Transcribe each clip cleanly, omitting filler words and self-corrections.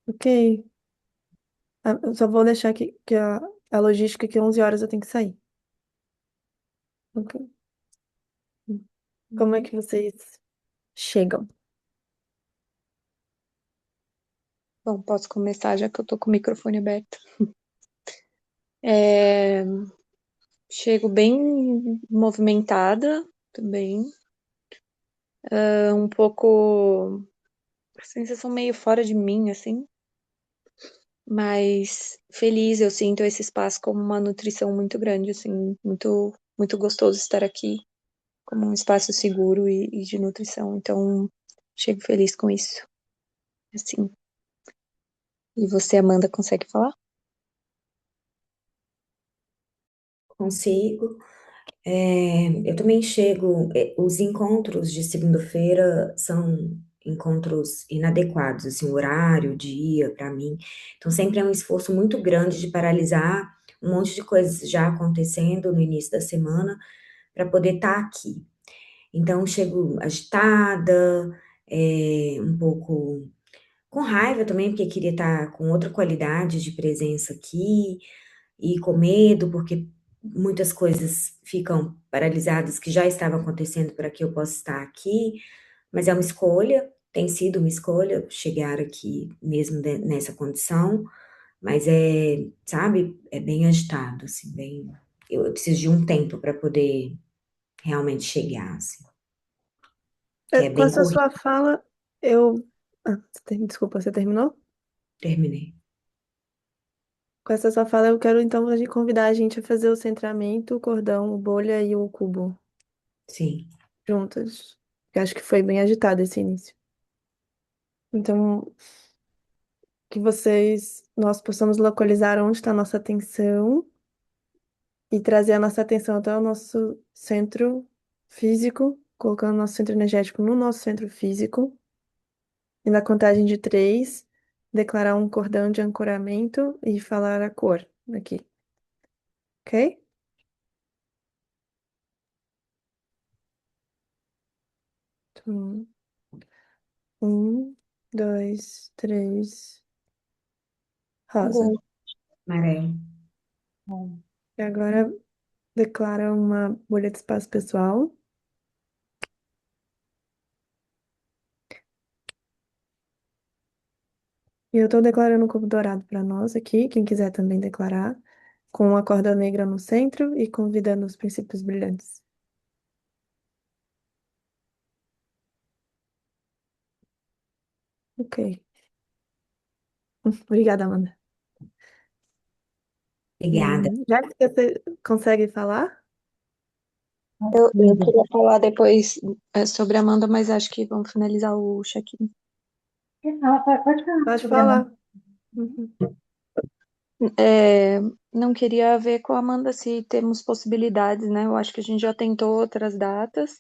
Ok. Ah, eu só vou deixar aqui que a logística que 11 horas eu tenho que sair. Ok. Como é que vocês chegam? Bom, posso começar já que eu tô com o microfone aberto. É, chego bem movimentada também, um pouco, sensação meio fora de mim, assim, mas feliz. Eu sinto esse espaço como uma nutrição muito grande, assim, muito, muito gostoso estar aqui, como um espaço seguro e de nutrição. Então, chego feliz com isso, assim. E você, Amanda, consegue falar? Consigo. Eu também chego. Os encontros de segunda-feira são encontros inadequados, assim, horário, dia, para mim. Então, sempre é um esforço muito grande de paralisar um monte de coisas já acontecendo no início da semana para poder estar aqui. Então, eu chego agitada, um pouco com raiva também, porque queria estar com outra qualidade de presença aqui e com medo, porque muitas coisas ficam paralisadas que já estavam acontecendo para que eu possa estar aqui, mas é uma escolha, tem sido uma escolha chegar aqui mesmo nessa condição, mas sabe, é bem agitado, assim, bem. Eu preciso de um tempo para poder realmente chegar, assim, que é Com bem essa corrido. sua fala, eu. Ah, desculpa, você terminou? Terminei. Com essa sua fala, eu quero então convidar a gente a fazer o centramento, o cordão, o bolha e o cubo Sim. juntas. Eu acho que foi bem agitado esse início. Então, que nós possamos localizar onde está a nossa atenção e trazer a nossa atenção até o nosso centro físico, colocando nosso centro energético no nosso centro físico. E na contagem de três, declarar um cordão de ancoramento e falar a cor aqui, ok? Então, um, dois, três, rosa. Gol. Amarelo. E agora declara uma bolha de espaço pessoal. E eu tô declarando um cubo dourado para nós aqui, quem quiser também declarar, com a corda negra no centro e convidando os princípios brilhantes. Ok. Obrigada, Amanda. Obrigada. Já que você consegue falar? Eu queria falar depois sobre a Amanda, mas acho que vamos finalizar o check-in. Pode falar Pode sobre a falar. Uhum. É, não queria ver com a Amanda se temos possibilidades, né? Eu acho que a gente já tentou outras datas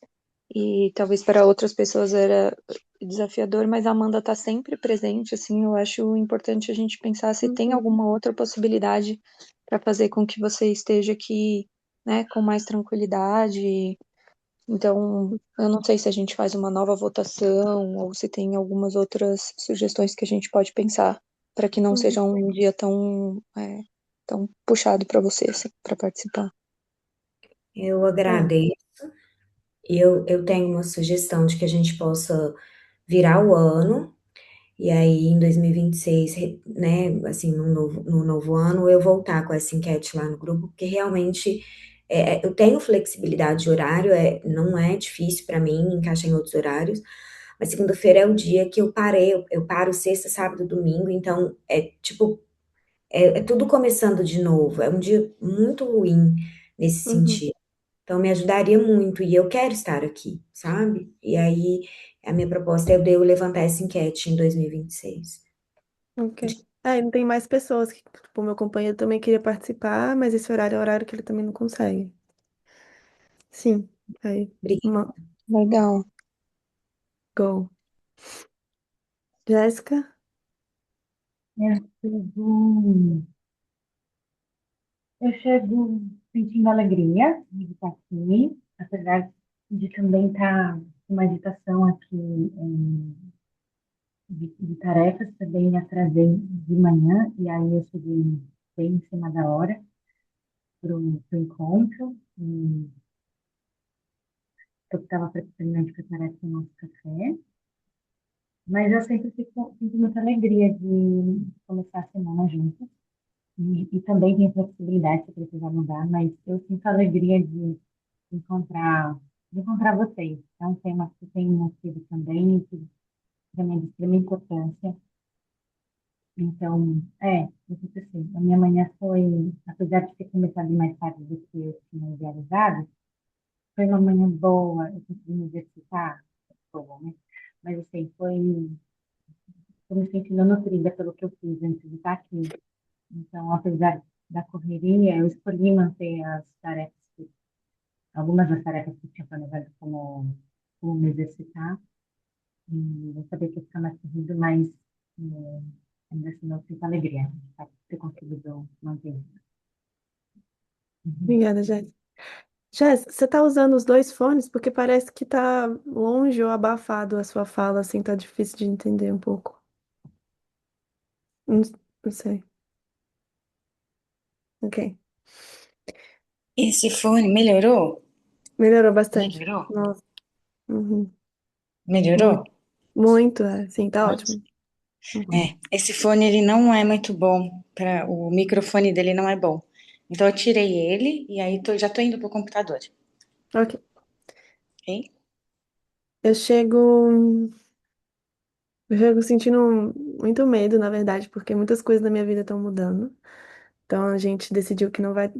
e talvez para outras pessoas era desafiador, mas a Amanda está sempre presente, assim, eu acho importante a gente pensar se tem Uhum. alguma outra possibilidade para fazer com que você esteja aqui, né, com mais tranquilidade. Então, eu não sei se a gente faz uma nova votação ou se tem algumas outras sugestões que a gente pode pensar para que não Uhum. seja um dia tão, tão puxado para você para participar. Eu É. agradeço. Eu tenho uma sugestão de que a gente possa virar o ano, e aí em 2026, né, assim, no novo ano, eu voltar com essa enquete lá no grupo, porque realmente eu tenho flexibilidade de horário, não é difícil para mim encaixar em outros horários, mas segunda-feira é o dia que eu parei, eu paro sexta, sábado, domingo, então é tipo, é tudo começando de novo, é um dia muito ruim nesse Uhum. sentido. Então, me ajudaria muito, e eu quero estar aqui, sabe? E aí, a minha proposta é eu levantar essa enquete em 2026. Ok. Não tem mais pessoas que, tipo, meu companheiro também queria participar, mas esse horário é o horário que ele também não consegue. Sim. Aí, Obrigada. uma, Legal. go. Jéssica? Eu chego sentindo alegria de estar aqui, apesar de também estar com uma agitação aqui de tarefas, também me atrasei de manhã, e aí eu cheguei bem em cima da hora para o encontro, e eu estava terminando de preparar aqui o nosso café, mas eu sempre sinto muita alegria de começar a semana juntos, e também tem flexibilidade se precisar mudar, mas eu sinto a alegria de encontrar, de encontrar vocês. É um tema que tem motivo também, que também é de extrema importância. Então, eu disse assim, a minha manhã foi, apesar de ter começado mais tarde do que eu tinha idealizado, foi uma manhã boa, eu consegui me exercitar, boa, né? Mas assim, estou me sentindo nutrida pelo que eu fiz antes de estar aqui. Então, apesar da correria, eu escolhi manter algumas das tarefas que eu tinha planejado como me exercitar. E eu sabia que ia ficar mais corrido, mas ainda assim eu sinto alegria de ter conseguido manter isso. Uhum. Obrigada, Jéssica. Jéssica, você tá usando os dois fones porque parece que tá longe ou abafado a sua fala, assim, tá difícil de entender um pouco. Não, não sei. Ok. Esse fone melhorou? Melhorou bastante. Melhorou? Nossa. Uhum. Melhorou? Muito. Muito, sim, tá Pode. ótimo. Uhum. É, esse fone ele não é muito bom para o microfone dele não é bom. Então eu tirei ele e aí já tô indo pro computador, Ok. ok? Eu chego, eu chego sentindo muito medo, na verdade, porque muitas coisas na minha vida estão mudando. Então a gente decidiu que não vai,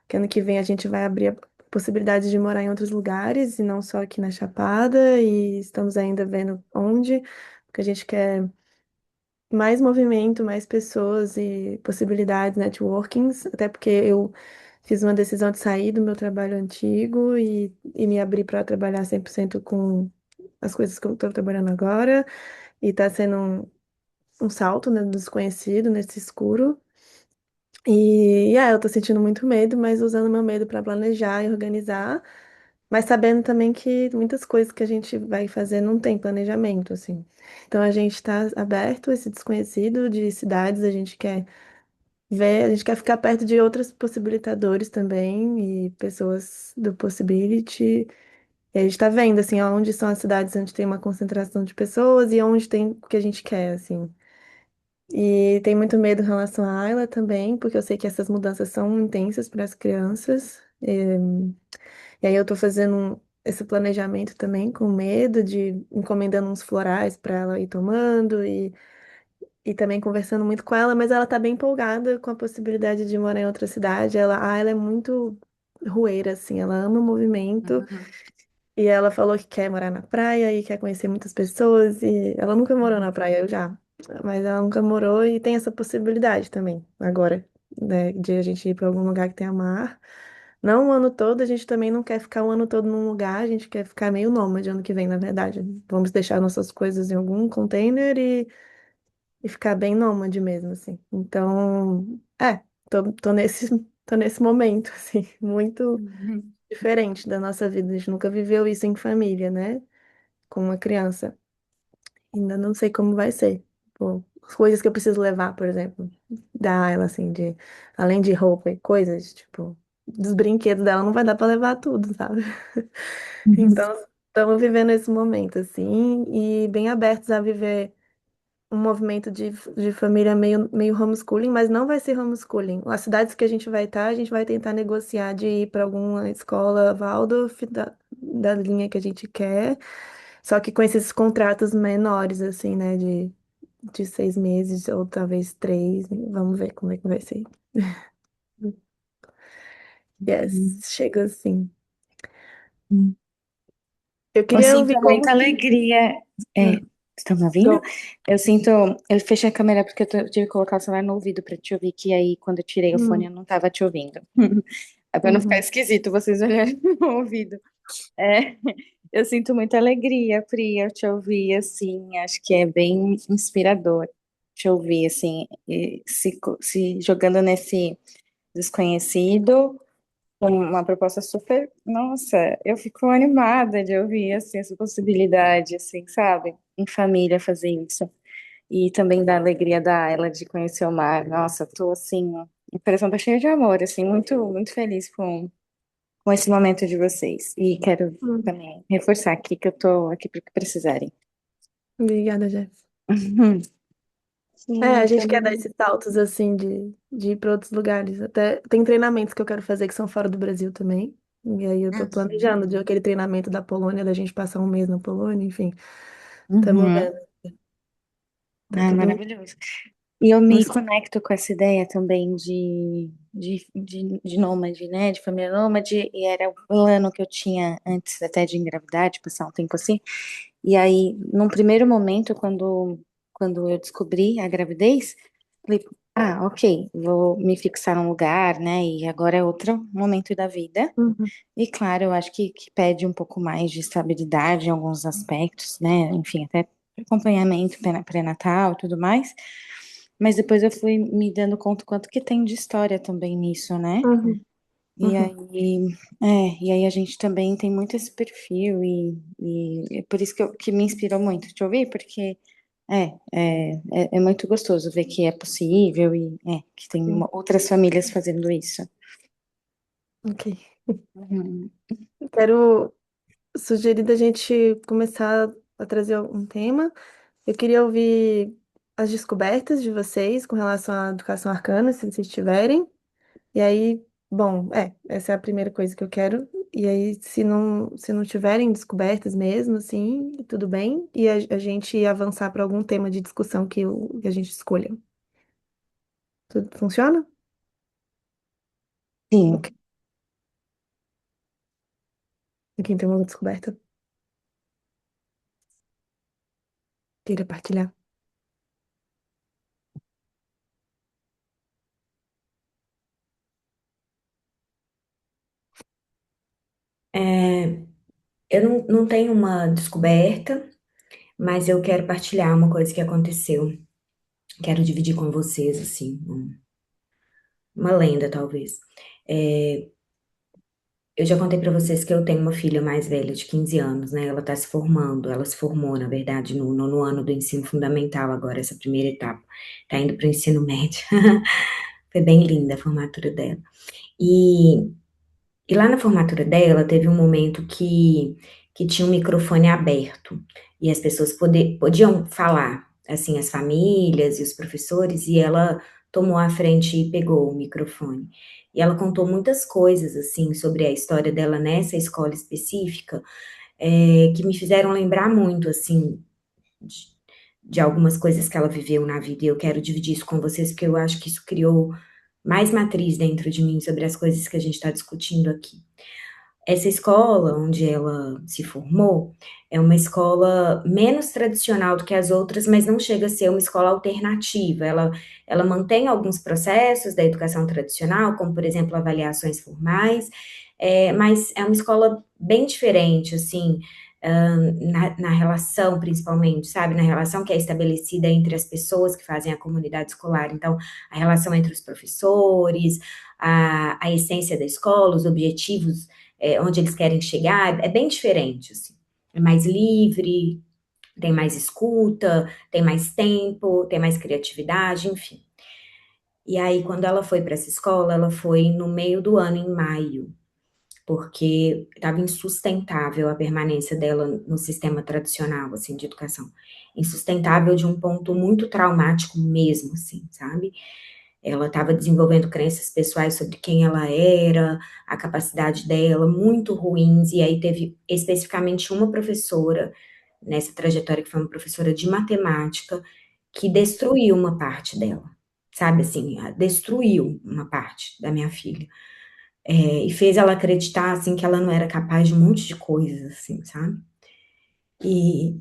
que ano que vem a gente vai abrir a possibilidade de morar em outros lugares e não só aqui na Chapada, e estamos ainda vendo onde, porque a gente quer mais movimento, mais pessoas e possibilidades, networkings, até porque eu fiz uma decisão de sair do meu trabalho antigo e me abrir para trabalhar 100% com as coisas que eu estou trabalhando agora, e está sendo um salto, né, no desconhecido, nesse escuro. Eu tô sentindo muito medo, mas usando meu medo para planejar e organizar, mas sabendo também que muitas coisas que a gente vai fazer não tem planejamento, assim. Então a gente está aberto a esse desconhecido de cidades, a gente quer ver, a gente quer ficar perto de outros possibilitadores também e pessoas do Possibility. E a gente está vendo, assim, onde são as cidades onde tem uma concentração de pessoas e onde tem o que a gente quer, assim. E tem muito medo em relação à Ayla também, porque eu sei que essas mudanças são intensas para as crianças. E aí eu tô fazendo esse planejamento também com medo de encomendando uns florais para ela ir tomando e também conversando muito com ela, mas ela tá bem empolgada com a possibilidade de morar em outra cidade. Ela é muito rueira, assim, ela ama o movimento. Uhum. E ela falou que quer morar na praia e quer conhecer muitas pessoas. E ela nunca morou na praia, eu já. Mas ela nunca morou e tem essa possibilidade também, agora, né, de a gente ir para algum lugar que tenha mar. Não o ano todo, a gente também não quer ficar o ano todo num lugar, a gente quer ficar meio nômade ano que vem, na verdade. Vamos deixar nossas coisas em algum container e ficar bem nômade mesmo, assim. Então, tô nesse momento, assim, muito Uhum. diferente da nossa vida. A gente nunca viveu isso em família, né? Com uma criança. Ainda não sei como vai ser. Pô, as coisas que eu preciso levar, por exemplo, da ela, assim, além de roupa e coisas, tipo, dos brinquedos dela, não vai dar pra levar tudo, sabe? Uhum. Então, estamos vivendo esse momento, assim, e bem abertos a viver um movimento de família meio homeschooling, mas não vai ser homeschooling. As cidades que a gente vai estar, a gente vai tentar negociar de ir para alguma escola Waldorf da linha que a gente quer, só que com esses contratos menores, assim, né, de 6 meses ou talvez 3. Vamos ver como é que vai ser. Yes, chega assim. Uhum. Eu Eu queria sinto ouvir muita como. alegria. É, Ah, você tá me ouvindo? go. Eu sinto. Eu fechei a câmera porque eu tive que colocar o celular no ouvido pra te ouvir, que aí quando eu tirei o fone eu não tava te ouvindo. É pra não ficar Uhum. esquisito vocês olharem no ouvido. É, eu sinto muita alegria, Pri, eu te ouvir, assim, acho que é bem inspirador te ouvir, assim, e se jogando nesse desconhecido, com uma proposta super, nossa, eu fico animada de ouvir, assim, essa possibilidade, assim, sabe, em família fazer isso. e também da alegria da ela de conhecer o mar. Nossa, tô assim, o coração tá cheio de amor, assim, muito feliz com esse momento de vocês. E quero Hum. também reforçar aqui que eu tô aqui para o que precisarem. Obrigada, Jeff. É, a Sim, gente quer dar também. esses saltos assim de ir para outros lugares. Até tem treinamentos que eu quero fazer que são fora do Brasil também. E aí eu tô planejando de aquele treinamento da Polônia, da gente passar um mês na Polônia, enfim. Tamo Uhum. vendo. Tá Ah, tudo maravilhoso. E eu me nos... conecto com essa ideia também de nômade, né? De família nômade, e era o plano que eu tinha antes até de engravidar, de passar um tempo assim. E aí, num primeiro momento, quando eu descobri a gravidez, falei, ah, ok, vou me fixar num lugar, né? E agora é outro momento da vida. Uhum, E claro, eu acho que pede um pouco mais de estabilidade em alguns aspectos, né? Enfim, até acompanhamento pré-natal e tudo mais. Mas depois eu fui me dando conta o quanto que tem de história também nisso, né? uhum, E uhum. aí, e aí a gente também tem muito esse perfil e é por isso que me inspirou muito te ouvir, porque é muito gostoso ver que é possível e que tem Sim, outras famílias fazendo isso. ok. Uhum. Quero sugerir da gente começar a trazer um tema. Eu queria ouvir as descobertas de vocês com relação à educação arcana, se vocês tiverem. E aí, bom, essa é a primeira coisa que eu quero. E aí, se não tiverem descobertas mesmo, assim, tudo bem. E a gente avançar para algum tema de discussão que a gente escolha. Tudo funciona? Ok. Sim. E quem tem uma descoberta, queira partilhar. É, eu não tenho uma descoberta, mas eu quero partilhar uma coisa que aconteceu. Quero dividir com vocês, assim, uma lenda, talvez. É, eu já contei pra vocês que eu tenho uma filha mais velha, de 15 anos, né? Ela tá se formando, ela se formou, na verdade, no nono ano do ensino fundamental, agora, essa primeira etapa. Tá indo pro ensino médio. Foi bem linda a formatura dela. E E lá na formatura dela, teve um momento que tinha um microfone aberto e as pessoas podiam falar, assim, as famílias e os professores, e ela tomou a frente e pegou o microfone. E ela contou muitas coisas, assim, sobre a história dela nessa escola específica, que me fizeram lembrar muito, assim, de, de algumas coisas que ela viveu na vida, e eu quero dividir isso com vocês, porque eu acho que isso criou mais matriz dentro de mim sobre as coisas que a gente está discutindo aqui. Essa escola onde ela se formou é uma escola menos tradicional do que as outras, mas não chega a ser uma escola alternativa. Ela mantém alguns processos da educação tradicional, como, por exemplo, avaliações formais, mas é uma escola bem diferente, assim, na relação, principalmente, sabe? Na relação que é estabelecida entre as pessoas que fazem a comunidade escolar. Então, a relação entre os professores, a essência da escola, os objetivos onde eles querem chegar, é bem diferente, assim. É mais livre, tem mais escuta, tem mais tempo, tem mais criatividade, enfim. E aí, quando ela foi para essa escola, ela foi no meio do ano, em maio, porque estava insustentável a permanência dela no sistema tradicional, assim, de educação. Insustentável de um ponto muito traumático mesmo, assim, sabe? Ela estava desenvolvendo crenças pessoais sobre quem ela era, a capacidade dela, muito ruins, e aí teve especificamente uma professora nessa trajetória, que foi uma professora de matemática, que destruiu uma parte dela, sabe assim, destruiu uma parte da minha filha. E fez ela acreditar, assim, que ela não era capaz de um monte de coisas, assim, sabe? E,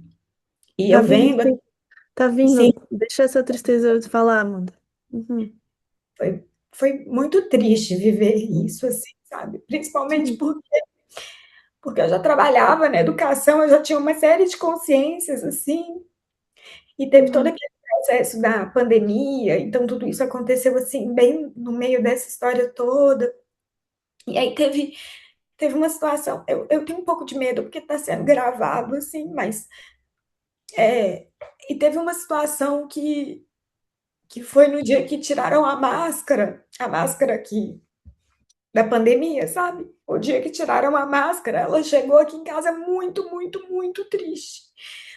e Tá eu vindo, vendo, sim. Tá sim, vindo. Deixa essa tristeza eu te falar, Amanda. Uhum. foi muito triste viver isso, assim, sabe? Principalmente Sim. porque eu já trabalhava na educação, eu já tinha uma série de consciências, assim, e teve todo Uhum. aquele processo da pandemia, então tudo isso aconteceu, assim, bem no meio dessa história toda. E aí teve uma situação, eu tenho um pouco de medo, porque está sendo gravado, assim, mas E teve uma situação que foi no dia que tiraram a máscara aqui da pandemia, sabe? O dia que tiraram a máscara, ela chegou aqui em casa muito, muito, muito triste.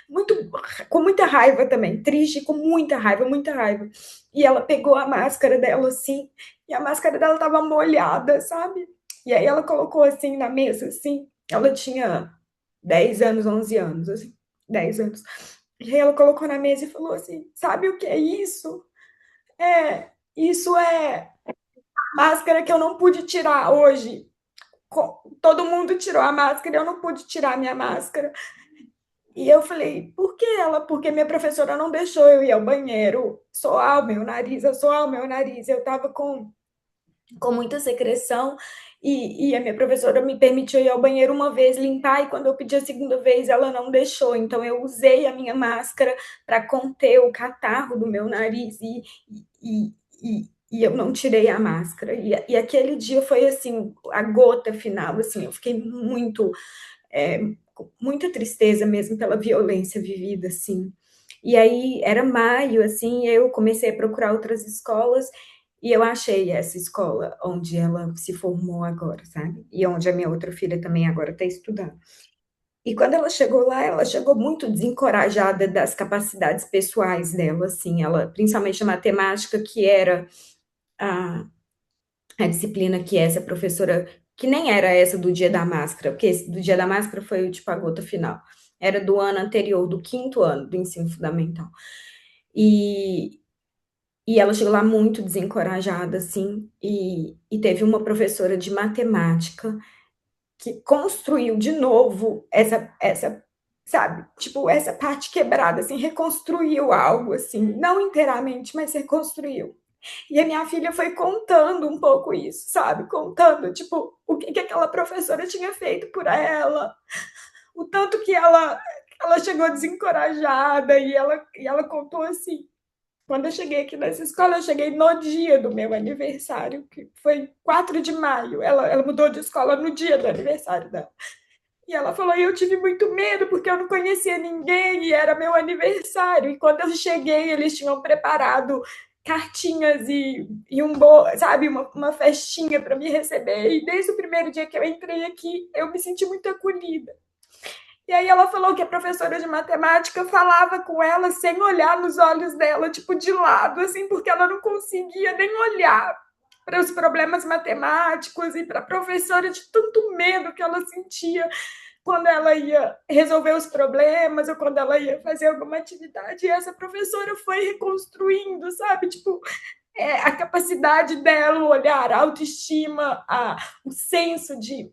Muito, com muita raiva também, triste, com muita raiva, muita raiva. E ela pegou a máscara dela assim, e a máscara dela tava molhada, sabe? E aí ela colocou assim na mesa, assim. Ela tinha 10 anos, 11 anos, assim, 10 anos. E aí ela colocou na mesa e falou assim: sabe o que é isso? Isso é máscara que eu não pude tirar hoje. Todo mundo tirou a máscara e eu não pude tirar a minha máscara. E eu falei, por que ela? Porque minha professora não deixou eu ir ao banheiro, soar o meu nariz, eu soar o meu nariz. Eu estava com muita secreção e a minha professora me permitiu ir ao banheiro uma vez, limpar, e quando eu pedi a segunda vez, ela não deixou. Então, eu usei a minha máscara para conter o catarro do meu nariz e, e eu não tirei a máscara. E aquele dia foi, assim, a gota final, assim, eu fiquei com muita tristeza mesmo pela violência vivida, assim. E aí era maio, assim, eu comecei a procurar outras escolas e eu achei essa escola onde ela se formou agora, sabe? E onde a minha outra filha também agora está estudando. E quando ela chegou lá, ela chegou muito desencorajada das capacidades pessoais dela, assim, ela, principalmente a matemática, que era a, a disciplina que essa professora, que nem era essa do dia da máscara, porque esse do dia da máscara foi tipo a gota final, era do ano anterior, do quinto ano do ensino fundamental. E, e ela chegou lá muito desencorajada, assim, e teve uma professora de matemática que construiu de novo sabe, tipo, essa parte quebrada, assim, reconstruiu algo, assim, não inteiramente, mas reconstruiu. E a minha filha foi contando um pouco isso, sabe? Contando, tipo, o que, que aquela professora tinha feito por ela, o tanto que ela chegou desencorajada, e ela contou assim. Quando eu cheguei aqui nessa escola, eu cheguei no dia do meu aniversário, que foi 4 de maio. Ela mudou de escola no dia do aniversário dela. E ela falou, e eu tive muito medo, porque eu não conhecia ninguém, e era meu aniversário. E quando eu cheguei, eles tinham preparado cartinhas e sabe, uma festinha para me receber. E desde o primeiro dia que eu entrei aqui, eu me senti muito acolhida. E aí ela falou que a professora de matemática falava com ela sem olhar nos olhos dela, tipo, de lado, assim, porque ela não conseguia nem olhar para os problemas matemáticos e para a professora, de tanto medo que ela sentia quando ela ia resolver os problemas ou quando ela ia fazer alguma atividade. E essa professora foi reconstruindo, sabe? Tipo, a capacidade dela, o olhar, a autoestima, o senso de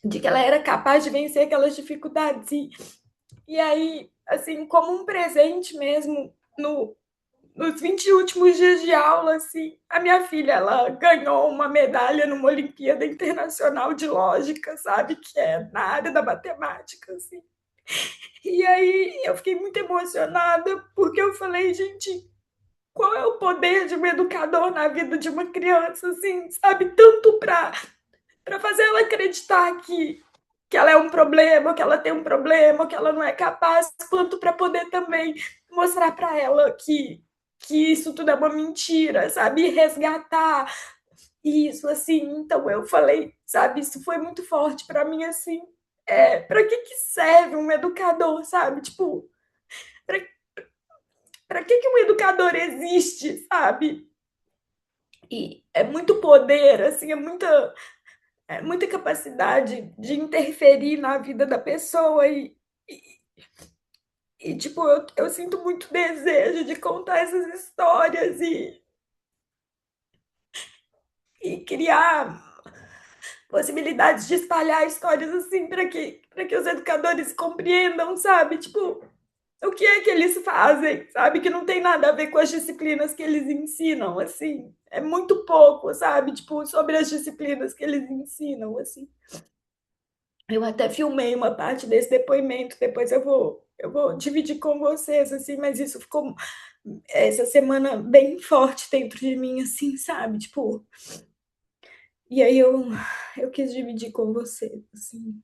que ela era capaz de vencer aquelas dificuldades. E aí, assim, como um presente mesmo, nos 20 últimos dias de aula, assim, a minha filha, ela ganhou uma medalha numa Olimpíada Internacional de Lógica, sabe? Que é na área da matemática, assim. E aí eu fiquei muito emocionada, porque eu falei, gente, qual é o poder de um educador na vida de uma criança, assim, sabe? Tanto para fazer ela acreditar que ela é um problema, que ela tem um problema, que ela não é capaz, quanto para poder também mostrar para ela que isso tudo é uma mentira, sabe? E resgatar isso, assim. Então eu falei, sabe, isso foi muito forte para mim, assim. Para que serve um educador, sabe? Tipo, para que um educador existe, sabe? E é muito poder, assim, é muita capacidade de interferir na vida da pessoa e tipo, eu sinto muito desejo de contar essas histórias e criar possibilidades de espalhar histórias assim para que os educadores compreendam, sabe? Tipo, o que é que eles fazem, sabe? Que não tem nada a ver com as disciplinas que eles ensinam, assim. É muito pouco, sabe? Tipo, sobre as disciplinas que eles ensinam, assim. Eu até filmei uma parte desse depoimento, depois eu vou dividir com vocês, assim, mas isso ficou essa semana bem forte dentro de mim, assim, sabe? Tipo, e aí eu quis dividir com vocês, assim.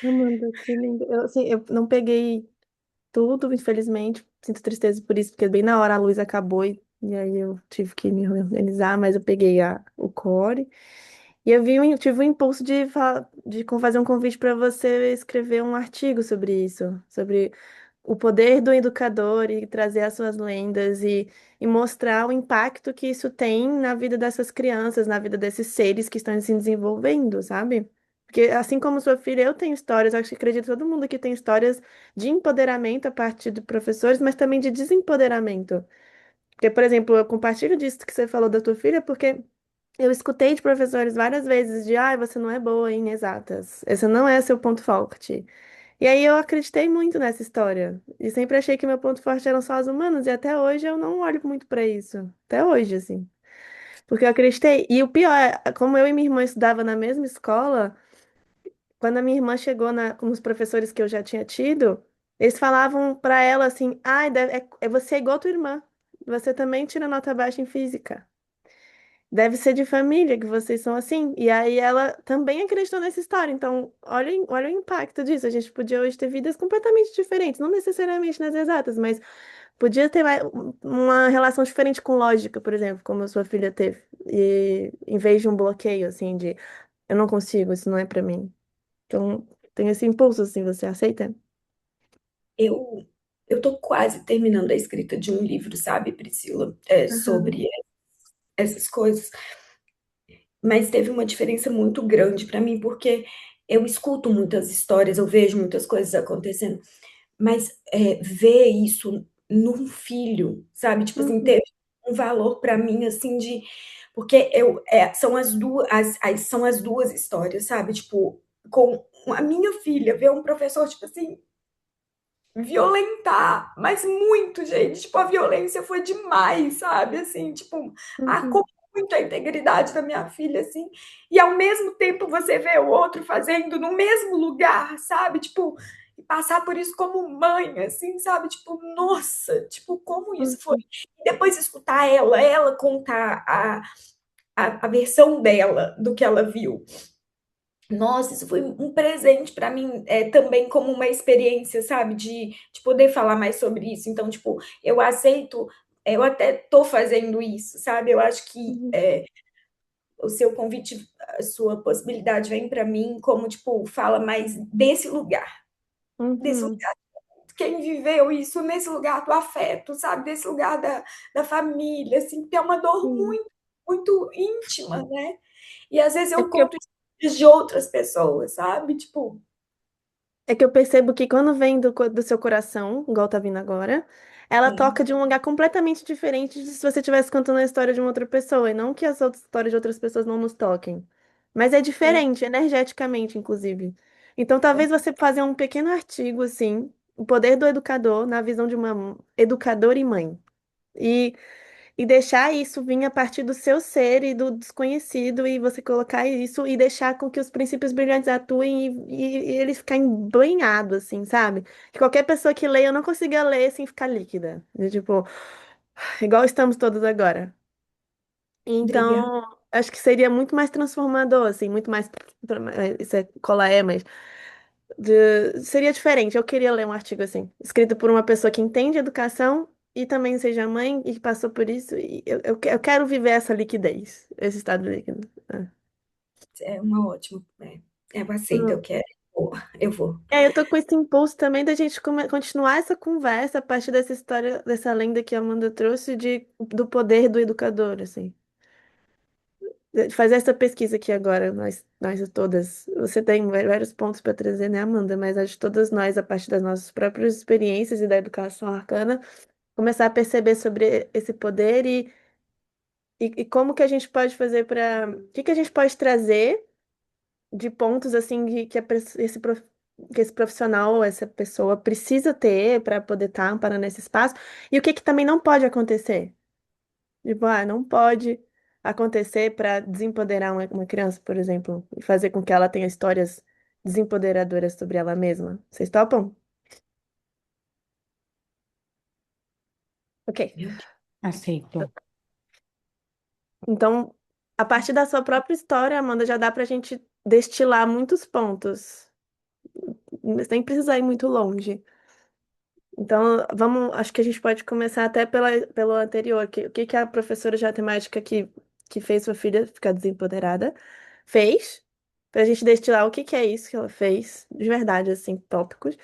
Amanda, que lindo. Eu, assim, eu não peguei tudo, infelizmente. Sinto tristeza por isso, porque bem na hora a luz acabou e aí eu tive que me organizar, mas eu peguei o core. E tive o impulso de fazer um convite para você escrever um artigo sobre isso, sobre o poder do educador e trazer as suas lendas e mostrar o impacto que isso tem na vida dessas crianças, na vida desses seres que estão se desenvolvendo, sabe? Porque assim como sua filha, eu tenho histórias, acho que acredito que todo mundo aqui tem histórias de empoderamento a partir de professores, mas também de desempoderamento. Porque, por exemplo, eu compartilho disso que você falou da tua filha, porque eu escutei de professores várias vezes de, você não é boa em exatas, esse não é seu ponto forte. E aí eu acreditei muito nessa história. E sempre achei que meu ponto forte eram só as humanas, e até hoje eu não olho muito pra isso. Até hoje, assim. Porque eu acreditei. E o pior é, como eu e minha irmã estudava na mesma escola, quando a minha irmã chegou com os professores que eu já tinha tido, eles falavam pra ela assim: você é igual a tua irmã. Você também tira nota baixa em física. Deve ser de família que vocês são assim. E aí ela também acreditou nessa história. Então, olha o impacto disso. A gente podia hoje ter vidas completamente diferentes, não necessariamente nas exatas, mas podia ter uma relação diferente com lógica, por exemplo, como a sua filha teve. E em vez de um bloqueio, assim, de eu não consigo, isso não é pra mim. Então, tem esse impulso, assim, você aceita? Eu eu tô quase terminando a escrita de um livro, sabe, Priscila, Aham. sobre essas coisas, mas teve uma diferença muito grande para mim, porque eu escuto muitas histórias, eu vejo muitas coisas acontecendo, mas, ver isso num filho, sabe, tipo assim, Uhum. teve um valor para mim, assim, de porque são as 2 histórias, sabe, tipo, com a minha filha ver um professor, tipo assim, violentar, mas muito, gente. Tipo, a violência foi demais, sabe? Assim, tipo, Uhum. acabou muito a integridade da minha filha, assim. E ao mesmo tempo você vê o outro fazendo no mesmo lugar, sabe? Tipo, e passar por isso como mãe, assim, sabe? Tipo, nossa, tipo, como isso foi. Uhum. E depois escutar ela contar a versão dela do que ela viu. Nossa, isso foi um presente para mim, também como uma experiência, sabe, de poder falar mais sobre isso. Então, tipo, eu aceito, eu até tô fazendo isso, sabe. Eu acho que, Uhum. o seu convite, a sua possibilidade vem para mim como, tipo, fala mais desse Uhum. lugar, quem viveu isso, nesse lugar do afeto, sabe, desse lugar da família, assim, que é uma dor Sim. muito, muito íntima, né. E às vezes É eu porque conto histórias de outras pessoas, sabe, tipo. É que eu percebo que quando vem do seu coração, igual tá vindo agora, ela Sim. toca de um lugar completamente diferente de se você estivesse contando a história de uma outra pessoa. E não que as outras histórias de outras pessoas não nos toquem. Mas é Sim, diferente, energeticamente, inclusive. Então, talvez você fazer um pequeno artigo, assim, o poder do educador na visão de uma educadora e mãe. E deixar isso vir a partir do seu ser e do desconhecido, e você colocar isso e deixar com que os princípios brilhantes atuem e ele ficar embranhado, assim, sabe? Que qualquer pessoa que leia, eu não consiga ler sem ficar líquida. Tipo, igual estamos todos agora. obrigada. Então, acho que seria muito mais transformador, assim, muito mais. Isso é cola é, mas seria diferente. Eu queria ler um artigo assim, escrito por uma pessoa que entende educação e também seja mãe e que passou por isso. E eu quero viver essa liquidez, esse estado líquido. É. É uma ótima. Eu aceito, eu Hum. quero. Eu vou. E aí eu tô com esse impulso também da gente continuar essa conversa a partir dessa história, dessa lenda que a Amanda trouxe do poder do educador, assim. De fazer essa pesquisa aqui agora, nós todas. Você tem vários pontos para trazer, né, Amanda? Mas acho que todas nós, a partir das nossas próprias experiências e da educação arcana, começar a perceber sobre esse poder e como que a gente pode fazer para. O que que a gente pode trazer de pontos assim que, que esse profissional, essa pessoa precisa ter para poder estar amparando nesse espaço, e o que que também não pode acontecer. Tipo, não pode acontecer para desempoderar uma criança, por exemplo, e fazer com que ela tenha histórias desempoderadoras sobre ela mesma. Vocês topam? Ok. Meu Deus. Aceito. Então, a partir da sua própria história, Amanda, já dá pra gente destilar muitos pontos nem precisar ir muito longe. Então, acho que a gente pode começar até pelo anterior. O que que a professora de matemática que fez sua filha ficar desempoderada fez, para a gente destilar o que que é isso que ela fez, de verdade, assim, tópicos.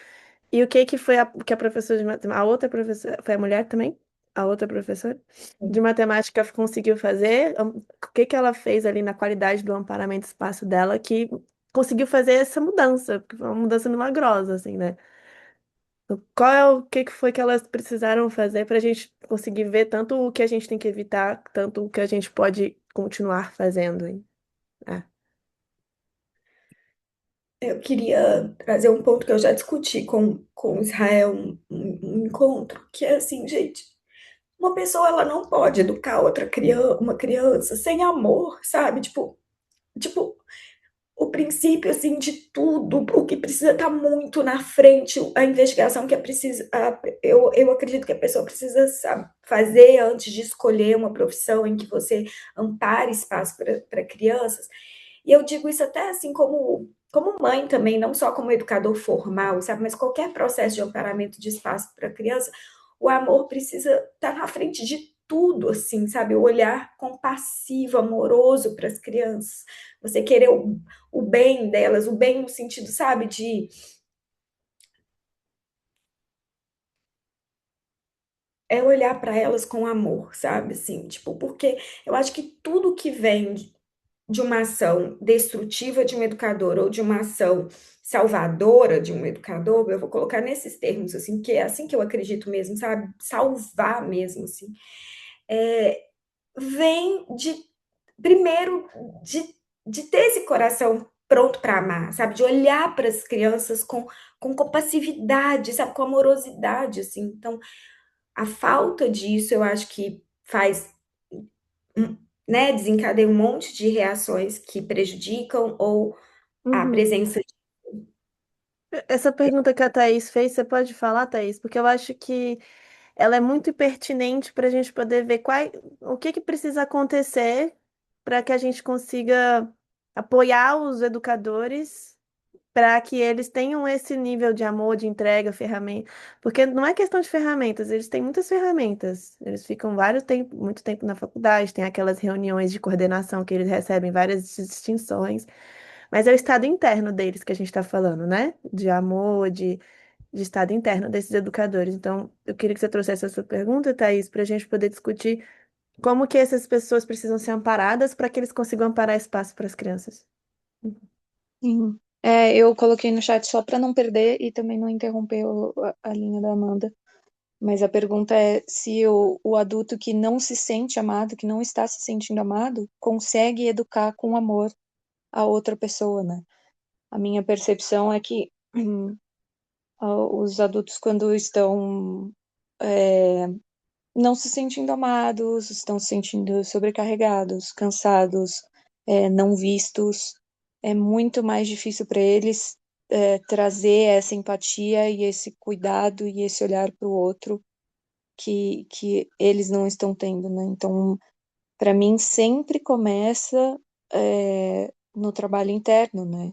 E o que que foi que a professora de matemática, a outra professora, foi a mulher também? A outra professora de matemática conseguiu fazer? O que que ela fez ali na qualidade do amparamento do espaço dela que conseguiu fazer essa mudança, porque foi uma mudança milagrosa, assim, né? Qual é o que que foi que elas precisaram fazer para a gente conseguir ver tanto o que a gente tem que evitar, tanto o que a gente pode continuar fazendo, hein? É. Eu queria trazer um ponto que eu já discuti com Israel, um encontro, que é assim, gente, uma pessoa ela não pode educar outra criança, uma criança sem amor, sabe? Tipo, o princípio assim de tudo, o que precisa estar muito na frente, a investigação que é precisa, eu acredito que a pessoa precisa fazer antes de escolher uma profissão em que você ampare espaço para crianças. E eu digo isso até assim como mãe também, não só como educador formal, sabe, mas qualquer processo de amparamento de espaço para criança, o amor precisa estar na frente de tudo, assim, sabe? O olhar compassivo, amoroso para as crianças. Você querer o bem delas, o bem no sentido, sabe, de olhar para elas com amor, sabe? Assim, tipo, porque eu acho que tudo que vem de uma ação destrutiva de um educador ou de uma ação salvadora de um educador, eu vou colocar nesses termos, assim, que é assim que eu acredito mesmo, sabe? Salvar mesmo, assim. É, vem primeiro, de ter esse coração pronto para amar, sabe? De olhar para as crianças com compassividade, sabe? Com amorosidade, assim. Então, a falta disso, eu acho que faz, né, desencadeia um monte de reações que prejudicam ou a Uhum. presença. Essa pergunta que a Thaís fez, você pode falar, Thaís? Porque eu acho que ela é muito pertinente para a gente poder ver o que que precisa acontecer para que a gente consiga apoiar os educadores para que eles tenham esse nível de amor, de entrega, ferramenta. Porque não é questão de ferramentas, eles têm muitas ferramentas. Eles ficam muito tempo na faculdade, tem aquelas reuniões de coordenação que eles recebem várias distinções. Mas é o estado interno deles que a gente está falando, né? De amor, de estado interno desses educadores. Então, eu queria que você trouxesse essa pergunta, Thaís, para a gente poder discutir como que essas pessoas precisam ser amparadas para que eles consigam amparar espaço para as crianças. Sim. É, eu coloquei no chat só para não perder e também não interromper a linha da Amanda. Mas a pergunta é se o adulto que não se sente amado, que não está se sentindo amado, consegue educar com amor a outra pessoa, né? A minha percepção é que os adultos, quando estão não se sentindo amados, estão se sentindo sobrecarregados, cansados, não vistos, é muito mais difícil para eles trazer essa empatia e esse cuidado e esse olhar para o outro que eles não estão tendo, né? Então, para mim, sempre começa no trabalho interno, né?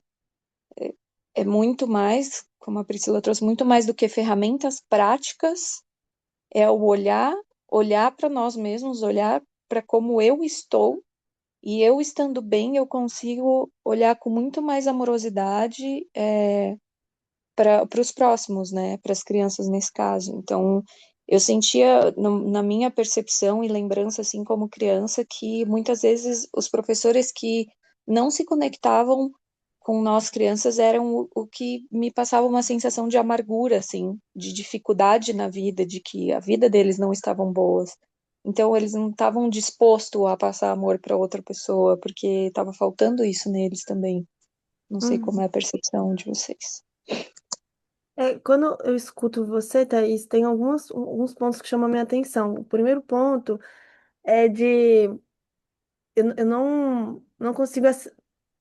É muito mais, como a Priscila trouxe, muito mais do que ferramentas práticas, é o olhar para nós mesmos, olhar para como eu estou, e eu estando bem, eu consigo olhar com muito mais amorosidade para os próximos, né? Para as crianças nesse caso. Então, eu sentia na minha percepção e lembrança, assim, como criança, que muitas vezes os professores que não se conectavam com nós crianças eram o que me passava uma sensação de amargura, assim, de dificuldade na vida, de que a vida deles não estavam boas. Então, eles não estavam dispostos a passar amor para outra pessoa, porque estava faltando isso neles também. Não sei como é Uhum. a percepção de vocês. Quando eu escuto você, Thaís, tem alguns pontos que chamam a minha atenção. O primeiro ponto é de eu não consigo.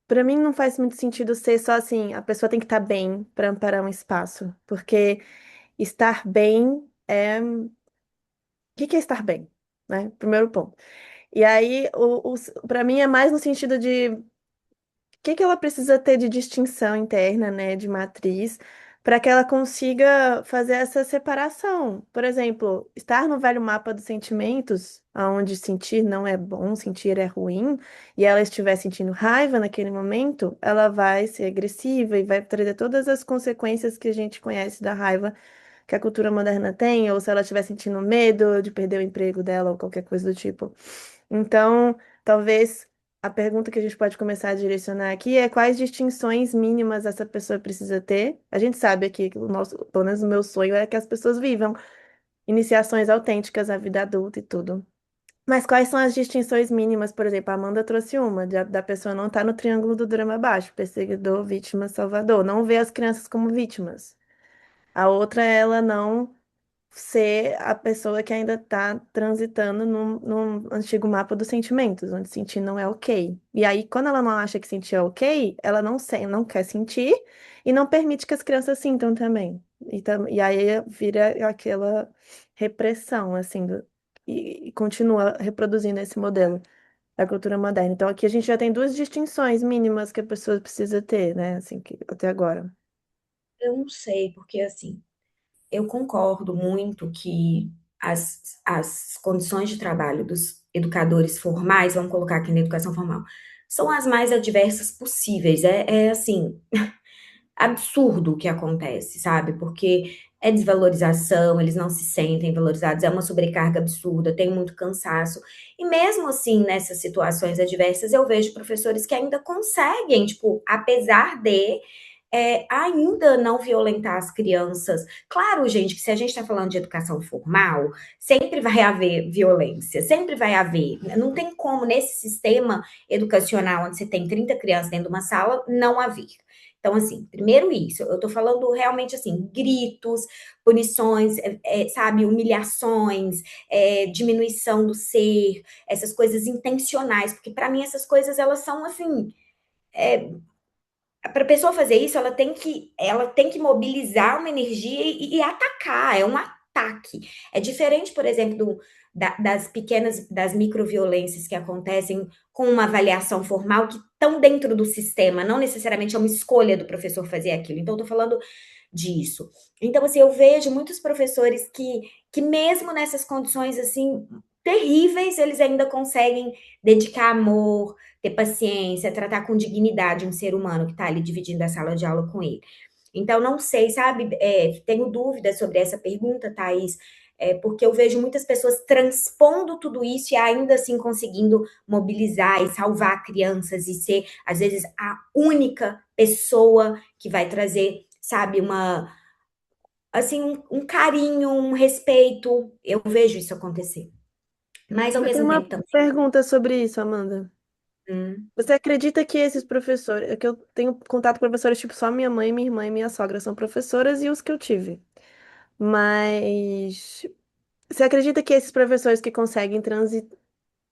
Para mim, não faz muito sentido ser só assim, a pessoa tem que estar bem para amparar um espaço. Porque estar bem é. O que que é estar bem? Né? Primeiro ponto. E aí, para mim, é mais no sentido de que ela precisa ter de distinção interna, né, de matriz, para que ela consiga fazer essa separação. Por exemplo, estar no velho mapa dos sentimentos, onde sentir não é bom, sentir é ruim, e ela estiver sentindo raiva naquele momento, ela vai ser agressiva e vai trazer todas as consequências que a gente conhece da raiva que a cultura moderna tem, ou se ela estiver sentindo medo de perder o emprego dela ou qualquer coisa do tipo. Então, talvez a pergunta que a gente pode começar a direcionar aqui é quais distinções mínimas essa pessoa precisa ter. A gente sabe aqui que o nosso, pelo menos o meu sonho é que as pessoas vivam iniciações autênticas à vida adulta e tudo. Mas quais são as distinções mínimas? Por exemplo, a Amanda trouxe uma, da pessoa não estar no triângulo do drama baixo, perseguidor, vítima, salvador, não vê as crianças como vítimas. A outra é ela não ser a pessoa que ainda está transitando num antigo mapa dos sentimentos, onde sentir não é ok. E aí, quando ela não acha que sentir é ok, ela não quer sentir e não permite que as crianças sintam também. E aí vira aquela repressão, assim, e continua reproduzindo esse modelo da cultura moderna. Então, aqui a gente já tem duas distinções mínimas que a pessoa precisa ter, né, assim, até agora. Eu não sei, porque assim, eu concordo muito que as condições de trabalho dos educadores formais, vamos colocar aqui na educação formal, são as mais adversas possíveis. É assim, absurdo o que acontece, sabe? Porque é desvalorização, eles não se sentem valorizados, é uma sobrecarga absurda, tem muito cansaço. E mesmo assim, nessas situações adversas, eu vejo professores que ainda conseguem, tipo, apesar de ainda não violentar as crianças. Claro, gente, que se a gente está falando de educação formal, sempre vai haver violência, sempre vai haver. Não tem como, nesse sistema educacional, onde você tem 30 crianças dentro de uma sala, não haver. Então, assim, primeiro isso, eu tô falando realmente assim, gritos, punições, sabe, humilhações, diminuição do ser, essas coisas intencionais, porque para mim essas coisas elas são assim, para a pessoa fazer isso, ela tem que mobilizar uma energia e atacar, é um ataque. É diferente, por exemplo, das pequenas, das microviolências que acontecem com uma avaliação formal que estão dentro do sistema, não necessariamente é uma escolha do professor fazer aquilo. Então, eu tô falando disso. Então, assim, eu vejo muitos professores que mesmo nessas condições, assim, terríveis, eles ainda conseguem dedicar amor, ter paciência, tratar com dignidade um ser humano que está ali dividindo a sala de aula com ele. Então, não sei, sabe? Tenho dúvidas sobre essa pergunta, Thaís, porque eu vejo muitas pessoas transpondo tudo isso e ainda assim conseguindo mobilizar e salvar crianças e ser, às vezes, a única pessoa que vai trazer, sabe, assim, um carinho, um respeito. Eu vejo isso acontecer. Mas, ao Eu tenho mesmo uma tempo, também. pergunta sobre isso, Amanda. Você acredita que esses professores, é que eu tenho contato com professores, tipo, só minha mãe, minha irmã e minha sogra são professoras e os que eu tive. Mas você acredita que esses professores que conseguem